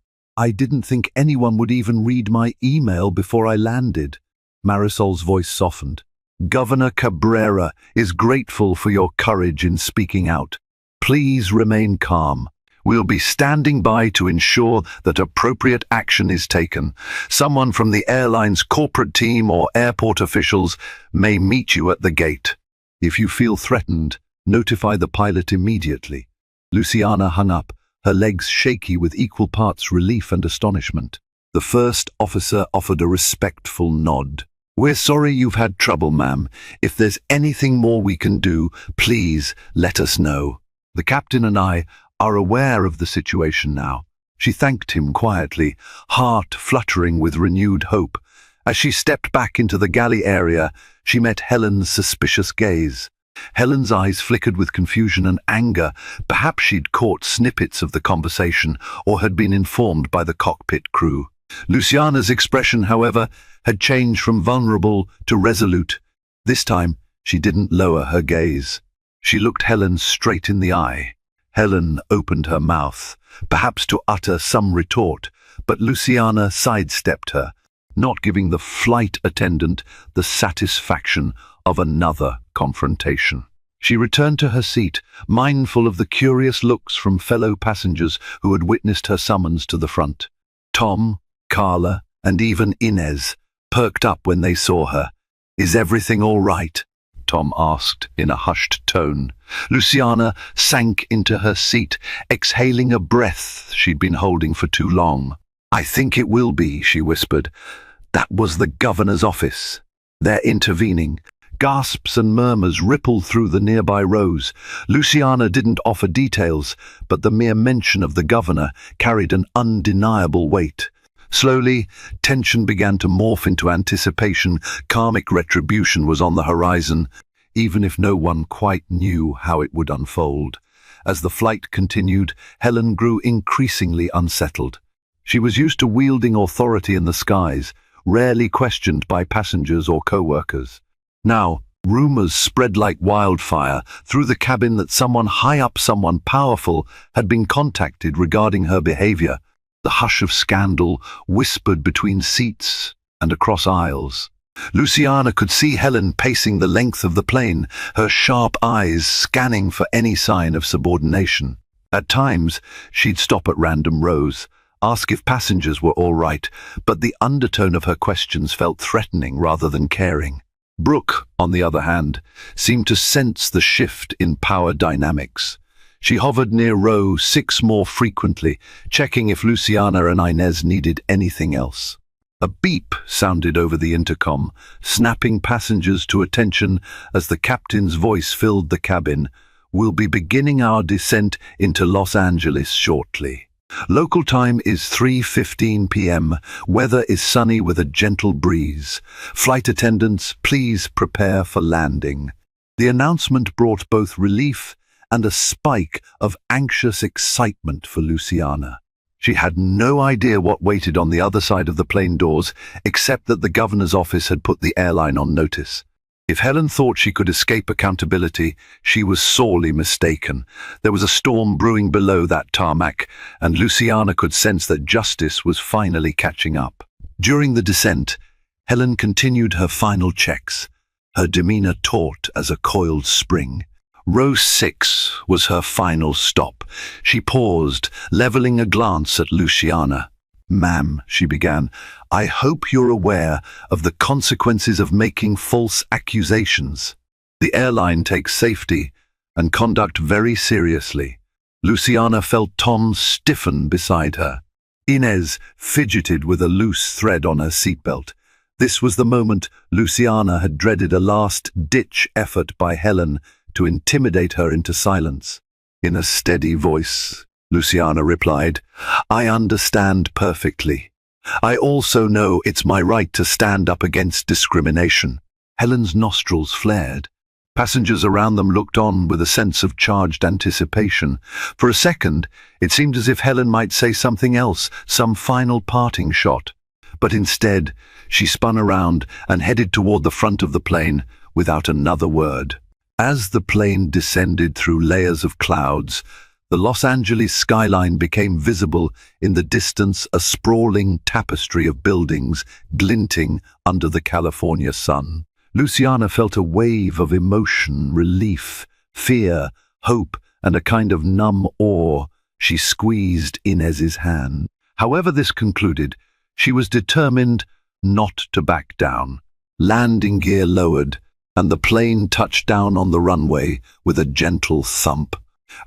didn't think anyone would even read my email before I landed." Marisol's voice softened. "Governor Cabrera is grateful for your courage in speaking out. Please remain calm. We'll be standing by to ensure that appropriate action is taken. Someone from the airline's corporate team or airport officials may meet you at the gate. If you feel threatened, notify the pilot immediately." Luciana hung up, her legs shaky with equal parts relief and astonishment. The first officer offered a respectful nod. "We're sorry you've had trouble, ma'am. If there's anything more we can do, please let us know. The captain and I are aware of the situation now." She thanked him quietly, heart fluttering with renewed hope. As she stepped back into the galley area, she met Helen's suspicious gaze. Helen's eyes flickered with confusion and anger. Perhaps she'd caught snippets of the conversation or had been informed by the cockpit crew. Luciana's expression, however, had changed from vulnerable to resolute. This time, she didn't lower her gaze. She looked Helen straight in the eye. Helen opened her mouth, perhaps to utter some retort, but Luciana sidestepped her, not giving the flight attendant the satisfaction of another confrontation. She returned to her seat, mindful of the curious looks from fellow passengers who had witnessed her summons to the front. Tom, Carla, and even Inez perked up when they saw her. "Is everything all right?" Tom asked in a hushed tone. Luciana sank into her seat, exhaling a breath she'd been holding for too long. "I think it will be," she whispered. "That was the governor's office. They're intervening." Gasps and murmurs rippled through the nearby rows. Luciana didn't offer details, but the mere mention of the governor carried an undeniable weight. Slowly, tension began to morph into anticipation. Karmic retribution was on the horizon, even if no one quite knew how it would unfold. As the flight continued, Helen grew increasingly unsettled. She was used to wielding authority in the skies, rarely questioned by passengers or co-workers. Now, rumors spread like wildfire through the cabin that someone high up, someone powerful, had been contacted regarding her behavior. The hush of scandal whispered between seats and across aisles. Luciana could see Helen pacing the length of the plane, her sharp eyes scanning for any sign of subordination. At times, she'd stop at random rows, ask if passengers were all right, but the undertone of her questions felt threatening rather than caring. Brooke, on the other hand, seemed to sense the shift in power dynamics. She hovered near row 6 more frequently, checking if Luciana and Inez needed anything else. A beep sounded over the intercom, snapping passengers to attention as the captain's voice filled the cabin. "We'll be beginning our descent into Los Angeles shortly. Local time is 3:15 p.m. Weather is sunny with a gentle breeze. Flight attendants, please prepare for landing." The announcement brought both relief and a spike of anxious excitement for Luciana. She had no idea what waited on the other side of the plane doors, except that the governor's office had put the airline on notice. If Helen thought she could escape accountability, she was sorely mistaken. There was a storm brewing below that tarmac, and Luciana could sense that justice was finally catching up. During the descent, Helen continued her final checks, her demeanor taut as a coiled spring. Row 6 was her final stop. She paused, leveling a glance at Luciana. "Ma'am," she began, "I hope you're aware of the consequences of making false accusations. The airline takes safety and conduct very seriously." Luciana felt Tom stiffen beside her. Inez fidgeted with a loose thread on her seatbelt. This was the moment Luciana had dreaded, a last-ditch effort by Helen to intimidate her into silence. In a steady voice, Luciana replied, "I understand perfectly. I also know it's my right to stand up against discrimination." Helen's nostrils flared. Passengers around them looked on with a sense of charged anticipation. For a second, it seemed as if Helen might say something else, some final parting shot. But instead, she spun around and headed toward the front of the plane without another word. As the plane descended through layers of clouds, the Los Angeles skyline became visible in the distance, a sprawling tapestry of buildings glinting under the California sun. Luciana felt a wave of emotion, relief, fear, hope, and a kind of numb awe. She squeezed Inez's hand. However this concluded, she was determined not to back down. Landing gear lowered, and the plane touched down on the runway with a gentle thump.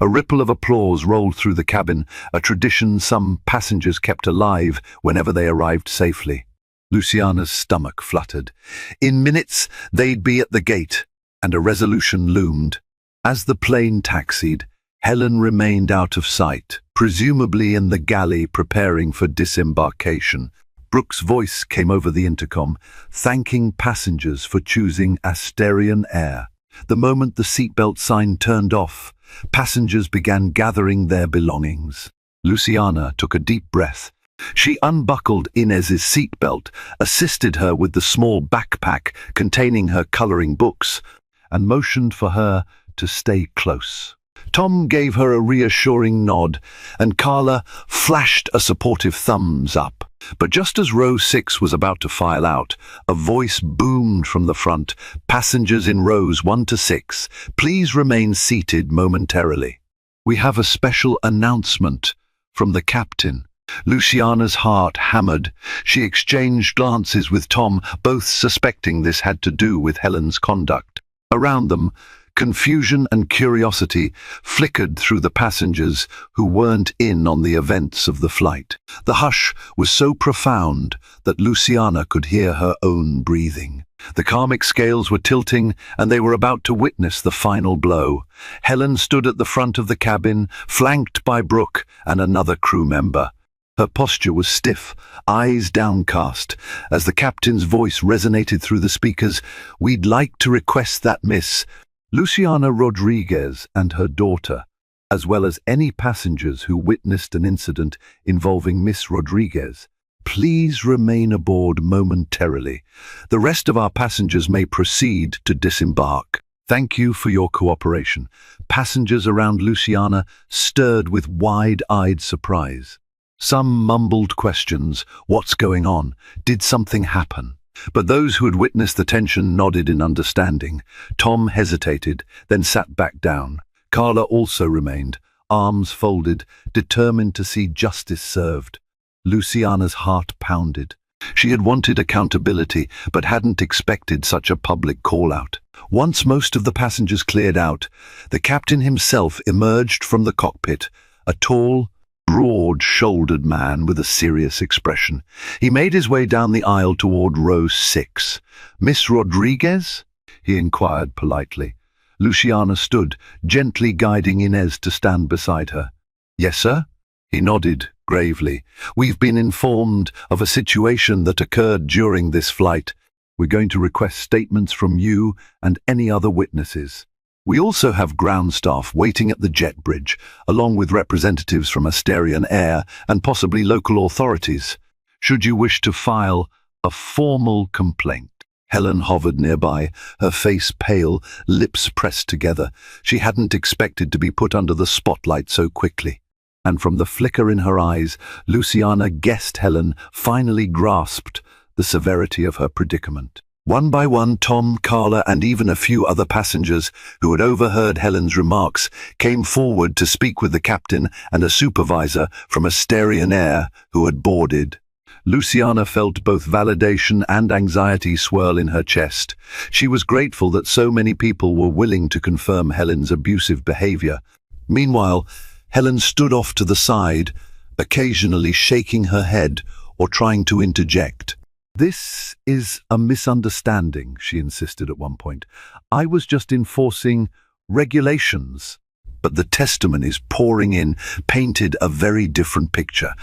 A ripple of applause rolled through the cabin, a tradition some passengers kept alive whenever they arrived safely. Luciana's stomach fluttered. In minutes, they'd be at the gate, and a resolution loomed. As the plane taxied, Helen remained out of sight, presumably in the galley preparing for disembarkation. Brooke's voice came over the intercom, thanking passengers for choosing Astarian Air. The moment the seatbelt sign turned off, passengers began gathering their belongings. Luciana took a deep breath. She unbuckled Inez's seatbelt, assisted her with the small backpack containing her coloring books, and motioned for her to stay close. Tom gave her a reassuring nod, and Carla flashed a supportive thumbs up. But just as row 6 was about to file out, a voice boomed from the front. "Passengers in rows 1 to 6, please remain seated momentarily. We have a special announcement from the captain." Luciana's heart hammered. She exchanged glances with Tom, both suspecting this had to do with Helen's conduct. Around them, confusion and curiosity flickered through the passengers who weren't in on the events of the flight. The hush was so profound that Luciana could hear her own breathing. The karmic scales were tilting, and they were about to witness the final blow. Helen stood at the front of the cabin, flanked by Brooke and another crew member. Her posture was stiff, eyes downcast, as the captain's voice resonated through the speakers. "We'd like to request that Miss Luciana Rodriguez and her daughter, as well as any passengers who witnessed an incident involving Miss Rodriguez, please remain aboard momentarily. The rest of our passengers may proceed to disembark. Thank you for your cooperation." Passengers around Luciana stirred with wide-eyed surprise. Some mumbled questions. What's going on? Did something happen? But those who had witnessed the tension nodded in understanding. Tom hesitated, then sat back down. Carla also remained, arms folded, determined to see justice served. Luciana's heart pounded. She had wanted accountability, but hadn't expected such a public call-out. Once most of the passengers cleared out, the captain himself emerged from the cockpit, a tall, broad-shouldered man with a serious expression. He made his way down the aisle toward row 6. "Miss Rodriguez?" he inquired politely. Luciana stood, gently guiding Inez to stand beside her. "Yes, sir?" He nodded gravely. "We've been informed of a situation that occurred during this flight. We're going to request statements from you and any other witnesses. We also have ground staff waiting at the jet bridge, along with representatives from Astarian Air and possibly local authorities, should you wish to file a formal complaint." Helen hovered nearby, her face pale, lips pressed together. She hadn't expected to be put under the spotlight so quickly. And from the flicker in her eyes, Luciana guessed Helen finally grasped the severity of her predicament. One by one, Tom, Carla, and even a few other passengers who had overheard Helen's remarks came forward to speak with the captain and a supervisor from Astarian Air who had boarded. Luciana felt both validation and anxiety swirl in her chest. She was grateful that so many people were willing to confirm Helen's abusive behavior. Meanwhile, Helen stood off to the side, occasionally shaking her head or trying to interject. "This is a misunderstanding," she insisted at one point. "I was just enforcing regulations." But the testimonies pouring in painted a very different picture.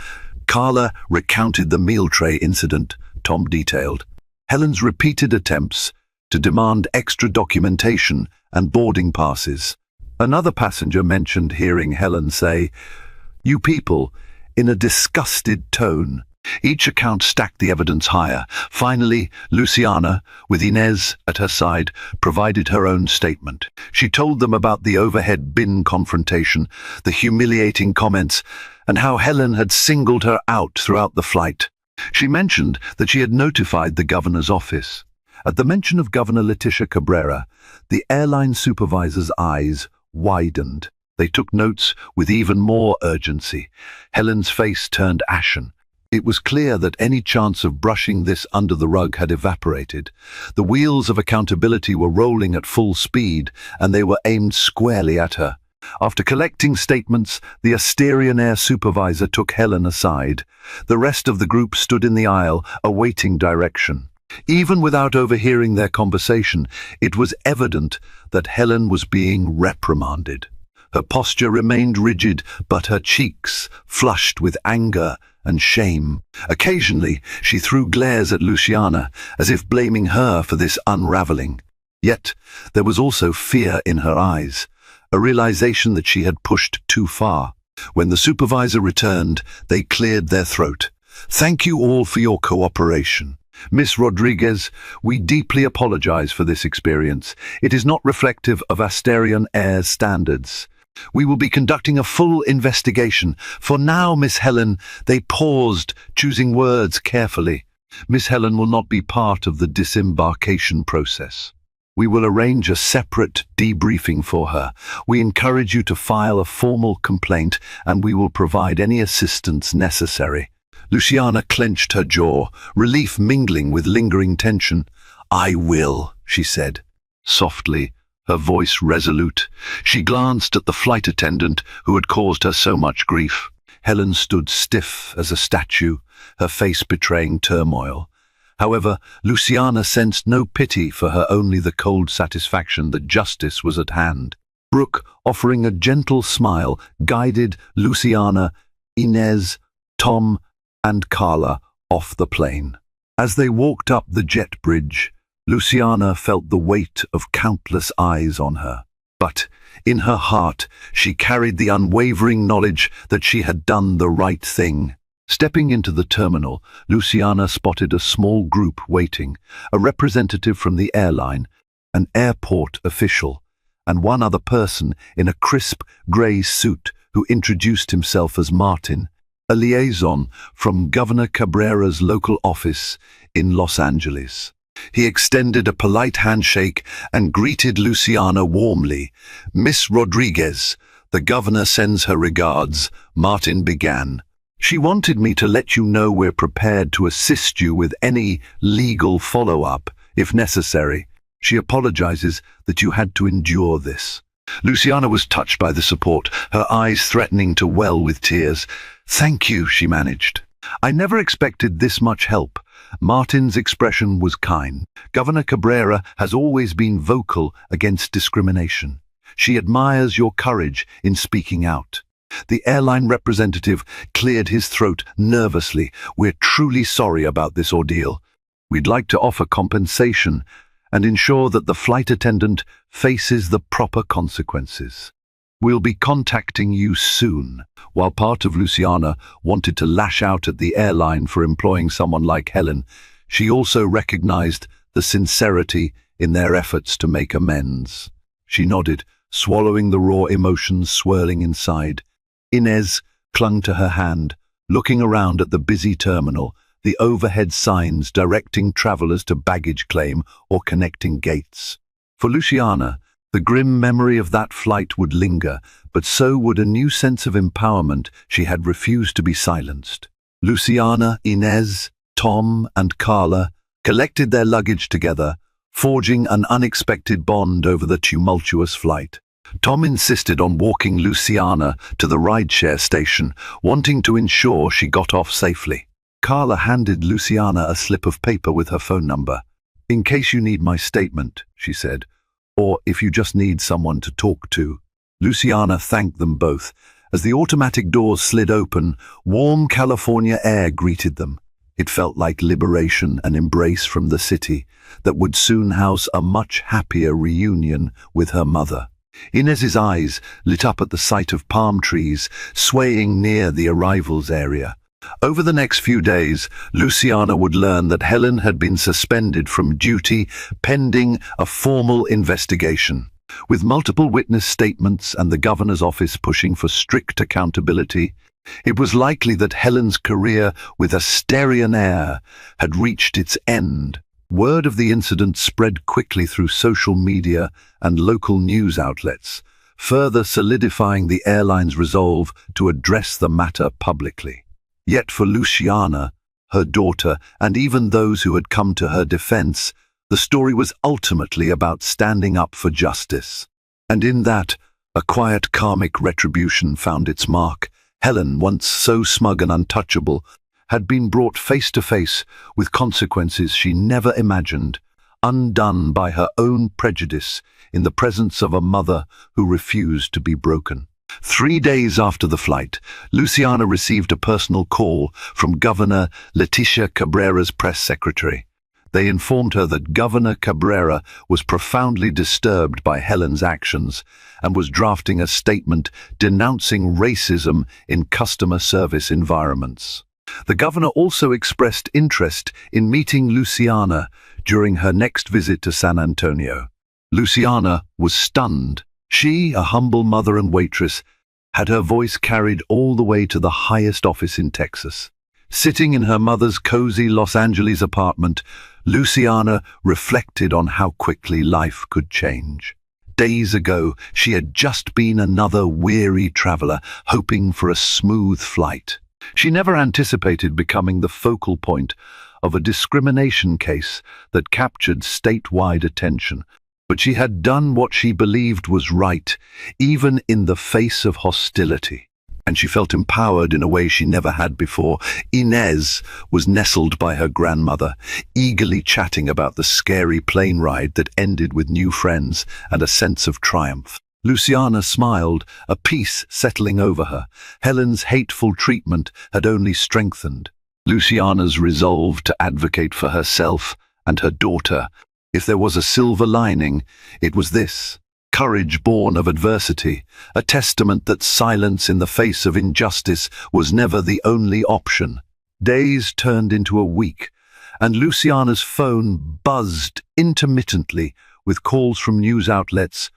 Carla recounted the meal tray incident Tom detailed. Helen's repeated attempts to demand extra documentation and boarding passes. Another passenger mentioned hearing Helen say, "You people," in a disgusted tone. Each account stacked the evidence higher. Finally, Luciana, with Inez at her side, provided her own statement. She told them about the overhead bin confrontation, the humiliating comments, and how Helen had singled her out throughout the flight. She mentioned that she had notified the governor's office. At the mention of Governor Leticia Cabrera, the airline supervisor's eyes widened. They took notes with even more urgency. Helen's face turned ashen. It was clear that any chance of brushing this under the rug had evaporated. The wheels of accountability were rolling at full speed, and they were aimed squarely at her. After collecting statements, the Asterian air supervisor took Helen aside. The rest of the group stood in the aisle, awaiting direction. Even without overhearing their conversation, it was evident that Helen was being reprimanded. Her posture remained rigid, but her cheeks flushed with anger and shame. Occasionally, she threw glares at Luciana, as if blaming her for this unraveling. Yet, there was also fear in her eyes, a realization that she had pushed too far. When the supervisor returned, they cleared their throat. "Thank you all for your cooperation. Miss Rodriguez, we deeply apologize for this experience. It is not reflective of Asterian Air's standards. We will be conducting a full investigation. For now, Miss Helen," they paused, choosing words carefully. "Miss Helen will not be part of the disembarkation process. We will arrange a separate debriefing for her. We encourage you to file a formal complaint, and we will provide any assistance necessary." Luciana clenched her jaw, relief mingling with lingering tension. "I will," she said, softly, her voice resolute. She glanced at the flight attendant who had caused her so much grief. Helen stood stiff as a statue, her face betraying turmoil. However, Luciana sensed no pity for her, only the cold satisfaction that justice was at hand. Brooke, offering a gentle smile, guided Luciana, Inez, Tom, and Carla off the plane. As they walked up the jet bridge, Luciana felt the weight of countless eyes on her. But in her heart, she carried the unwavering knowledge that she had done the right thing. Stepping into the terminal, Luciana spotted a small group waiting, a representative from the airline, an airport official, and one other person in a crisp grey suit who introduced himself as Martin, a liaison from Governor Cabrera's local office in Los Angeles. He extended a polite handshake and greeted Luciana warmly. "Miss Rodriguez, the governor sends her regards," Martin began. "She wanted me to let you know we're prepared to assist you with any legal follow-up, if necessary. She apologizes that you had to endure this." Luciana was touched by the support, her eyes threatening to well with tears. "Thank you," she managed. "I never expected this much help." Martin's expression was kind. "Governor Cabrera has always been vocal against discrimination. She admires your courage in speaking out." The airline representative cleared his throat nervously. "We're truly sorry about this ordeal. We'd like to offer compensation and ensure that the flight attendant faces the proper consequences. We'll be contacting you soon." While part of Luciana wanted to lash out at the airline for employing someone like Helen, she also recognized the sincerity in their efforts to make amends. She nodded, swallowing the raw emotions swirling inside. Inez clung to her hand, looking around at the busy terminal, the overhead signs directing travelers to baggage claim or connecting gates. For Luciana, the grim memory of that flight would linger, but so would a new sense of empowerment she had refused to be silenced. Luciana, Inez, Tom, and Carla collected their luggage together, forging an unexpected bond over the tumultuous flight. Tom insisted on walking Luciana to the rideshare station, wanting to ensure she got off safely. Carla handed Luciana a slip of paper with her phone number. "In case you need my statement," she said, "or if you just need someone to talk to." Luciana thanked them both. As the automatic doors slid open, warm California air greeted them. It felt like liberation, an embrace from the city that would soon house a much happier reunion with her mother. Inez's eyes lit up at the sight of palm trees swaying near the arrivals area. Over the next few days, Luciana would learn that Helen had been suspended from duty pending a formal investigation. With multiple witness statements and the governor's office pushing for strict accountability, it was likely that Helen's career with Asterian Air had reached its end. Word of the incident spread quickly through social media and local news outlets, further solidifying the airline's resolve to address the matter publicly. Yet for Luciana, her daughter, and even those who had come to her defense, the story was ultimately about standing up for justice. And in that, a quiet karmic retribution found its mark. Helen, once so smug and untouchable, had been brought face to face with consequences she never imagined, undone by her own prejudice in the presence of a mother who refused to be broken. 3 days after the flight, Luciana received a personal call from Governor Leticia Cabrera's press secretary. They informed her that Governor Cabrera was profoundly disturbed by Helen's actions and was drafting a statement denouncing racism in customer service environments. The governor also expressed interest in meeting Luciana during her next visit to San Antonio. Luciana was stunned. She, a humble mother and waitress, had her voice carried all the way to the highest office in Texas. Sitting in her mother's cozy Los Angeles apartment, Luciana reflected on how quickly life could change. Days ago, she had just been another weary traveler, hoping for a smooth flight. She never anticipated becoming the focal point of a discrimination case that captured statewide attention. But she had done what she believed was right, even in the face of hostility. And she felt empowered in a way she never had before. Inez was nestled by her grandmother, eagerly chatting about the scary plane ride that ended with new friends and a sense of triumph. Luciana smiled, a peace settling over her. Helen's hateful treatment had only strengthened Luciana's resolve to advocate for herself and her daughter. If there was a silver lining, it was this: courage born of adversity, a testament that silence in the face of injustice was never the only option. Days turned into a week, and Luciana's phone buzzed intermittently with calls from news outlets,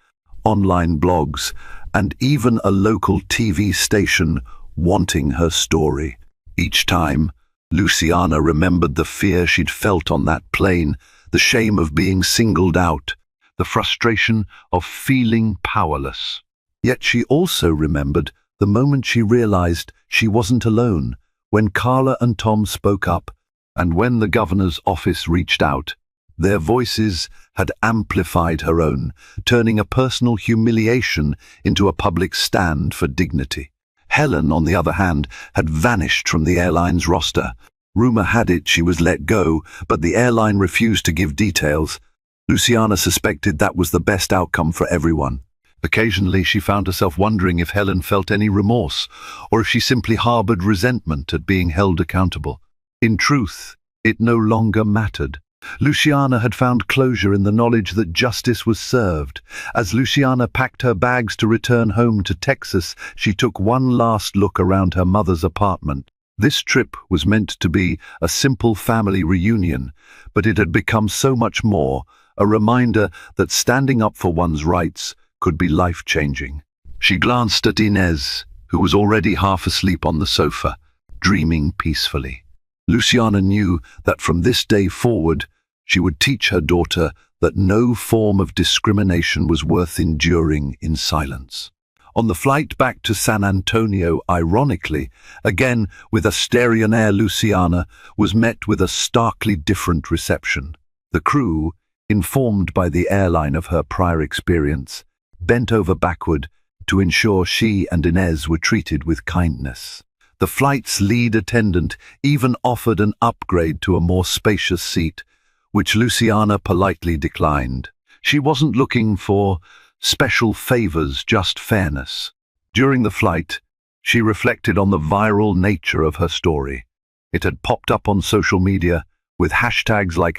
online blogs, and even a local TV station wanting her story. Each time, Luciana remembered the fear she'd felt on that plane, the shame of being singled out, the frustration of feeling powerless. Yet she also remembered the moment she realized she wasn't alone, when Carla and Tom spoke up, and when the governor's office reached out. Their voices had amplified her own, turning a personal humiliation into a public stand for dignity. Helen, on the other hand, had vanished from the airline's roster. Rumor had it she was let go, but the airline refused to give details. Luciana suspected that was the best outcome for everyone. Occasionally she found herself wondering if Helen felt any remorse, or if she simply harbored resentment at being held accountable. In truth, it no longer mattered. Luciana had found closure in the knowledge that justice was served. As Luciana packed her bags to return home to Texas, she took one last look around her mother's apartment. This trip was meant to be a simple family reunion, but it had become so much more, a reminder that standing up for one's rights could be life-changing. She glanced at Inez, who was already half asleep on the sofa, dreaming peacefully. Luciana knew that from this day forward, she would teach her daughter that no form of discrimination was worth enduring in silence. On the flight back to San Antonio, ironically, again with Asterian Air, Luciana was met with a starkly different reception. The crew, informed by the airline of her prior experience, bent over backward to ensure she and Inez were treated with kindness. The flight's lead attendant even offered an upgrade to a more spacious seat, which Luciana politely declined. She wasn't looking for special favors, just fairness. During the flight, she reflected on the viral nature of her story. It had popped up on social media, with hashtags like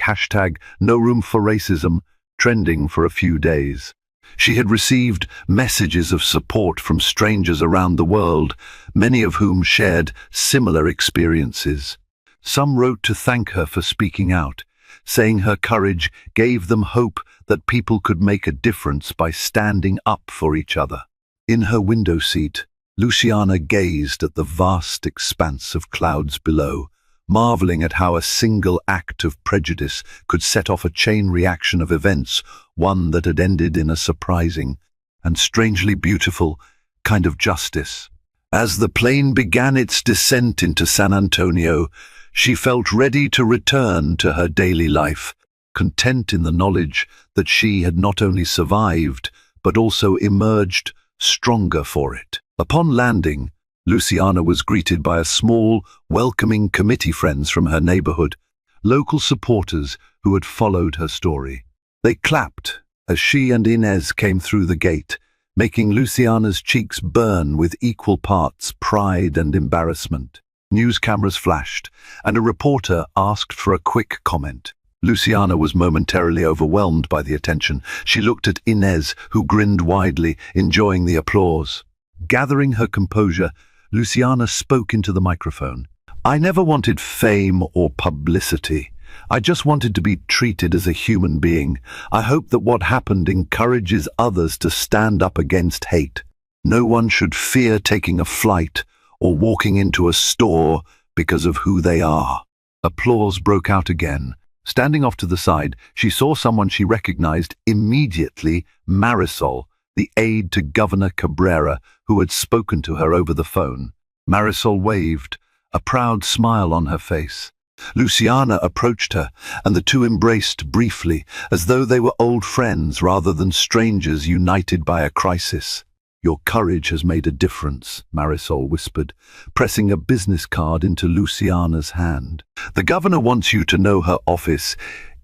#NoRoomForRacism trending for a few days. She had received messages of support from strangers around the world, many of whom shared similar experiences. Some wrote to thank her for speaking out, saying her courage gave them hope that people could make a difference by standing up for each other. In her window seat, Luciana gazed at the vast expanse of clouds below, marveling at how a single act of prejudice could set off a chain reaction of events, one that had ended in a surprising and strangely beautiful kind of justice. As the plane began its descent into San Antonio, she felt ready to return to her daily life, content in the knowledge that she had not only survived, but also emerged stronger for it. Upon landing, Luciana was greeted by a small, welcoming committee friends from her neighborhood, local supporters who had followed her story. They clapped as she and Inez came through the gate, making Luciana's cheeks burn with equal parts pride and embarrassment. News cameras flashed, and a reporter asked for a quick comment. Luciana was momentarily overwhelmed by the attention. She looked at Inez, who grinned widely, enjoying the applause. Gathering her composure, Luciana spoke into the microphone. "I never wanted fame or publicity. I just wanted to be treated as a human being. I hope that what happened encourages others to stand up against hate. No one should fear taking a flight or walking into a store because of who they are." Applause broke out again. Standing off to the side, she saw someone she recognized immediately: Marisol, the aide to Governor Cabrera, who had spoken to her over the phone. Marisol waved, a proud smile on her face. Luciana approached her, and the two embraced briefly, as though they were old friends rather than strangers united by a crisis. "Your courage has made a difference," Marisol whispered, pressing a business card into Luciana's hand. "The governor wants you to know her office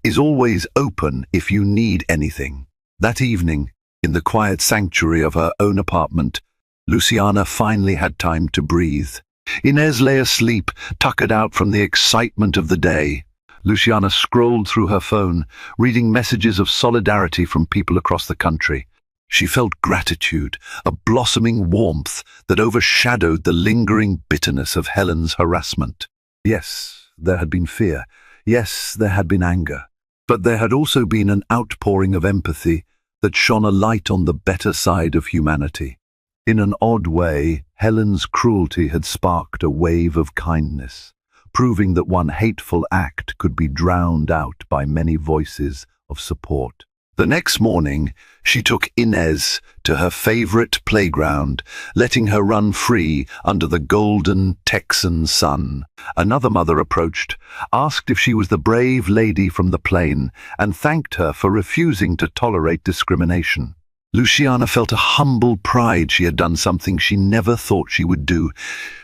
is always open if you need anything." That evening, in the quiet sanctuary of her own apartment, Luciana finally had time to breathe. Inez lay asleep, tuckered out from the excitement of the day. Luciana scrolled through her phone, reading messages of solidarity from people across the country. She felt gratitude, a blossoming warmth that overshadowed the lingering bitterness of Helen's harassment. Yes, there had been fear. Yes, there had been anger. But there had also been an outpouring of empathy that shone a light on the better side of humanity. In an odd way, Helen's cruelty had sparked a wave of kindness, proving that one hateful act could be drowned out by many voices of support. The next morning, she took Inez to her favorite playground, letting her run free under the golden Texan sun. Another mother approached, asked if she was the brave lady from the plane, and thanked her for refusing to tolerate discrimination. Luciana felt a humble pride she had done something she never thought she would do.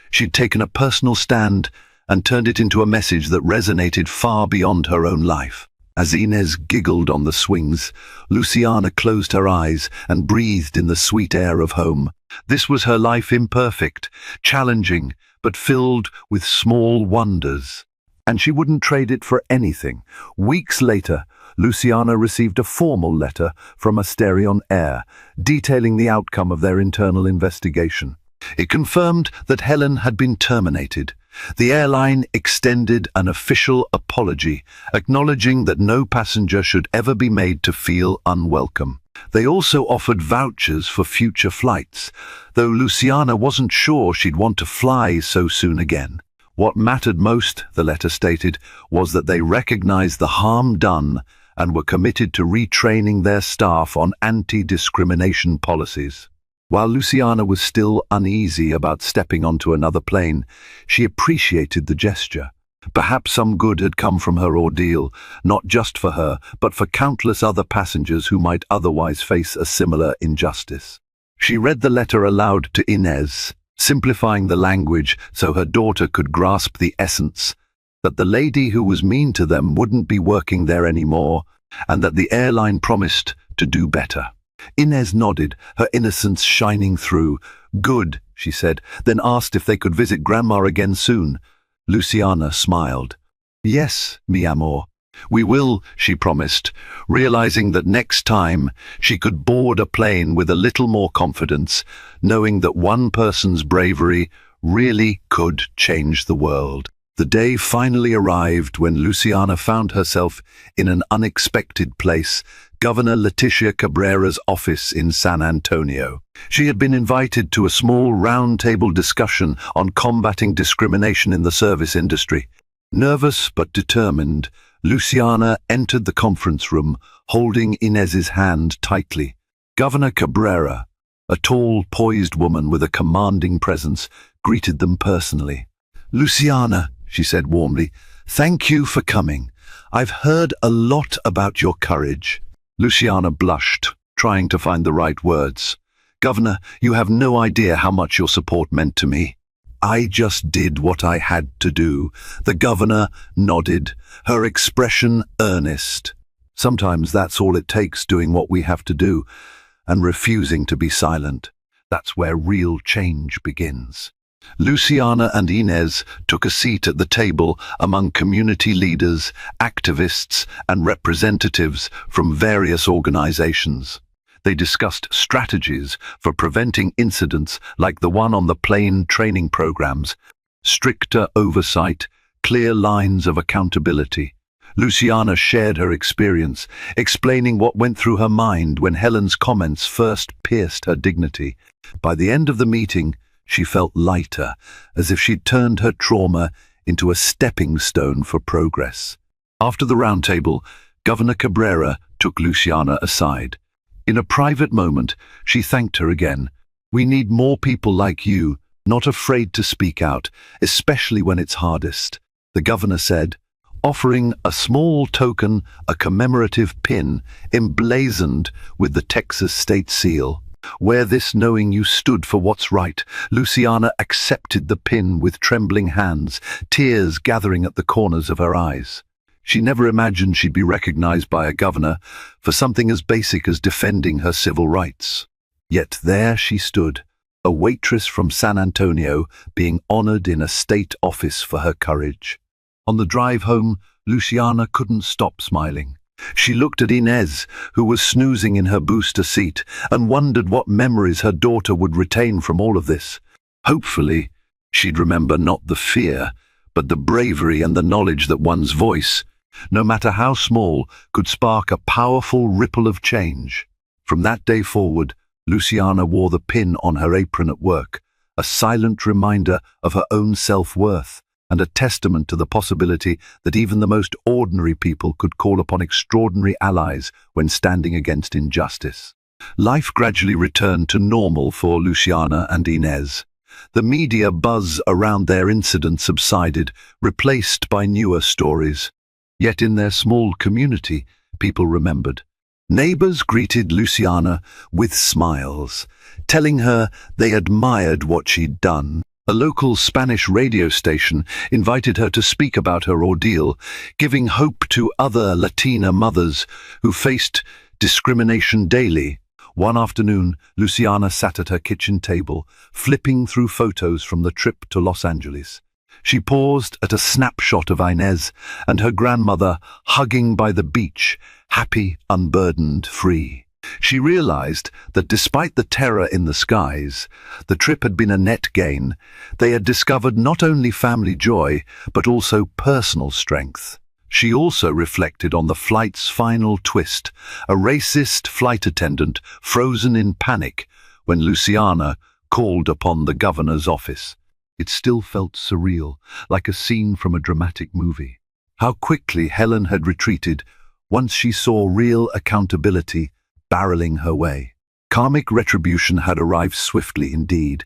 She'd taken a personal stand and turned it into a message that resonated far beyond her own life. As Inez giggled on the swings, Luciana closed her eyes and breathed in the sweet air of home. This was her life, imperfect, challenging, but filled with small wonders. And she wouldn't trade it for anything. Weeks later, Luciana received a formal letter from Asterion Air, detailing the outcome of their internal investigation. It confirmed that Helen had been terminated. The airline extended an official apology, acknowledging that no passenger should ever be made to feel unwelcome. They also offered vouchers for future flights, though Luciana wasn't sure she'd want to fly so soon again. What mattered most, the letter stated, was that they recognized the harm done and were committed to retraining their staff on anti-discrimination policies. While Luciana was still uneasy about stepping onto another plane, she appreciated the gesture. Perhaps some good had come from her ordeal, not just for her, but for countless other passengers who might otherwise face a similar injustice. She read the letter aloud to Inez, simplifying the language so her daughter could grasp the essence, that the lady who was mean to them wouldn't be working there anymore, and that the airline promised to do better. Inez nodded, her innocence shining through. "Good," she said, then asked if they could visit Grandma again soon. Luciana smiled. "Yes, mi amor. "We will," she promised, realizing that next time she could board a plane with a little more confidence, knowing that one person's bravery really could change the world. The day finally arrived when Luciana found herself in an unexpected place, Governor Leticia Cabrera's office in San Antonio. She had been invited to a small round-table discussion on combating discrimination in the service industry. Nervous but determined, Luciana entered the conference room, holding Inez's hand tightly. Governor Cabrera, a tall, poised woman with a commanding presence, greeted them personally. "Luciana," she said warmly, "thank you for coming. I've heard a lot about your courage." Luciana blushed, trying to find the right words. "Governor, you have no idea how much your support meant to me." "I just did what I had to do." The governor nodded, her expression earnest. Sometimes that's all it takes, doing what we have to do, and refusing to be silent. That's where real change begins. Luciana and Inez took a seat at the table among community leaders, activists, and representatives from various organizations. They discussed strategies for preventing incidents like the one on the plane training programs, stricter oversight, clear lines of accountability. Luciana shared her experience, explaining what went through her mind when Helen's comments first pierced her dignity. By the end of the meeting, she felt lighter, as if she'd turned her trauma into a stepping stone for progress. After the roundtable, Governor Cabrera took Luciana aside. In a private moment, she thanked her again. "We need more people like you, not afraid to speak out, especially when it's hardest," the governor said, offering a small token, a commemorative pin emblazoned with the Texas state seal. "Wear this knowing you stood for what's right." Luciana accepted the pin with trembling hands, tears gathering at the corners of her eyes. She never imagined she'd be recognized by a governor for something as basic as defending her civil rights. Yet there she stood, a waitress from San Antonio, being honored in a state office for her courage. On the drive home, Luciana couldn't stop smiling. She looked at Inez, who was snoozing in her booster seat, and wondered what memories her daughter would retain from all of this. Hopefully, she'd remember not the fear, but the bravery and the knowledge that one's voice, no matter how small, could spark a powerful ripple of change. From that day forward, Luciana wore the pin on her apron at work, a silent reminder of her own self-worth, and a testament to the possibility that even the most ordinary people could call upon extraordinary allies when standing against injustice. Life gradually returned to normal for Luciana and Inez. The media buzz around their incident subsided, replaced by newer stories. Yet in their small community, people remembered. Neighbors greeted Luciana with smiles, telling her they admired what she'd done. A local Spanish radio station invited her to speak about her ordeal, giving hope to other Latina mothers who faced discrimination daily. One afternoon, Luciana sat at her kitchen table, flipping through photos from the trip to Los Angeles. She paused at a snapshot of Inez and her grandmother hugging by the beach, happy, unburdened, free. She realized that despite the terror in the skies, the trip had been a net gain. They had discovered not only family joy, but also personal strength. She also reflected on the flight's final twist, a racist flight attendant frozen in panic when Luciana called upon the governor's office. It still felt surreal, like a scene from a dramatic movie. How quickly Helen had retreated once she saw real accountability barreling her way. Karmic retribution had arrived swiftly indeed.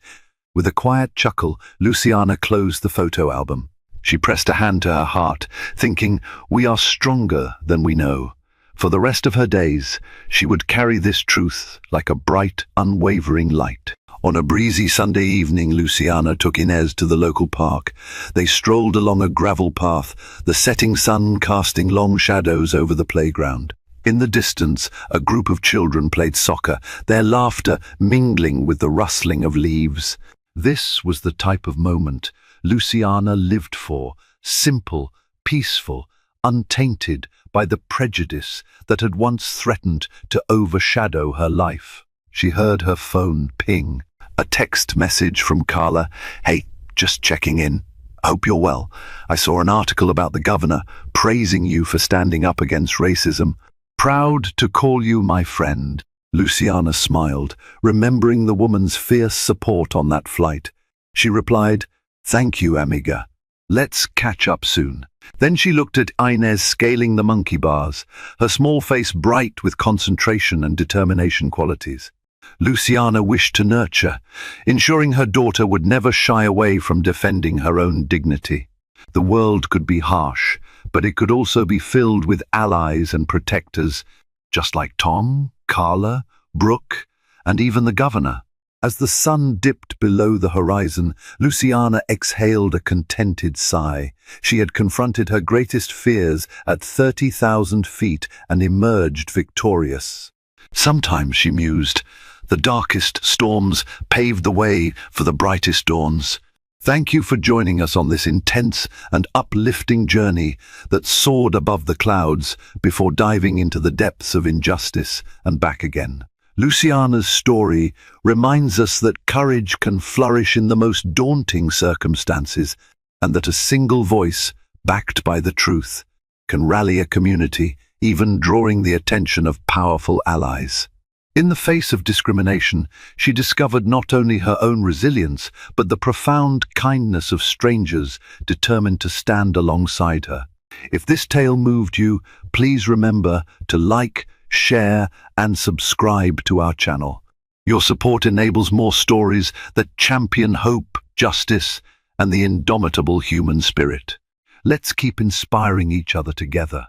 With a quiet chuckle, Luciana closed the photo album. She pressed a hand to her heart, thinking, "We are stronger than we know." For the rest of her days, she would carry this truth like a bright, unwavering light. On a breezy Sunday evening, Luciana took Inez to the local park. They strolled along a gravel path, the setting sun casting long shadows over the playground. In the distance, a group of children played soccer, their laughter mingling with the rustling of leaves. This was the type of moment Luciana lived for, simple, peaceful, untainted by the prejudice that had once threatened to overshadow her life. She heard her phone ping. A text message from Carla. "Hey, just checking in. Hope you're well. I saw an article about the governor praising you for standing up against racism. Proud to call you my friend." Luciana smiled, remembering the woman's fierce support on that flight. She replied, "Thank you, amiga. Let's catch up soon." Then she looked at Inez scaling the monkey bars, her small face bright with concentration and determination qualities. Luciana wished to nurture, ensuring her daughter would never shy away from defending her own dignity. The world could be harsh, but it could also be filled with allies and protectors, just like Tom, Carla, Brooke, and even the governor. As the sun dipped below the horizon, Luciana exhaled a contented sigh. She had confronted her greatest fears at 30,000 feet and emerged victorious. Sometimes, she mused, the darkest storms paved the way for the brightest dawns. Thank you for joining us on this intense and uplifting journey that soared above the clouds before diving into the depths of injustice and back again. Luciana's story reminds us that courage can flourish in the most daunting circumstances, and that a single voice, backed by the truth, can rally a community, even drawing the attention of powerful allies. In the face of discrimination, she discovered not only her own resilience, but the profound kindness of strangers determined to stand alongside her. If this tale moved you, please remember to like, share, and subscribe to our channel. Your support enables more stories that champion hope, justice, and the indomitable human spirit. Let's keep inspiring each other together.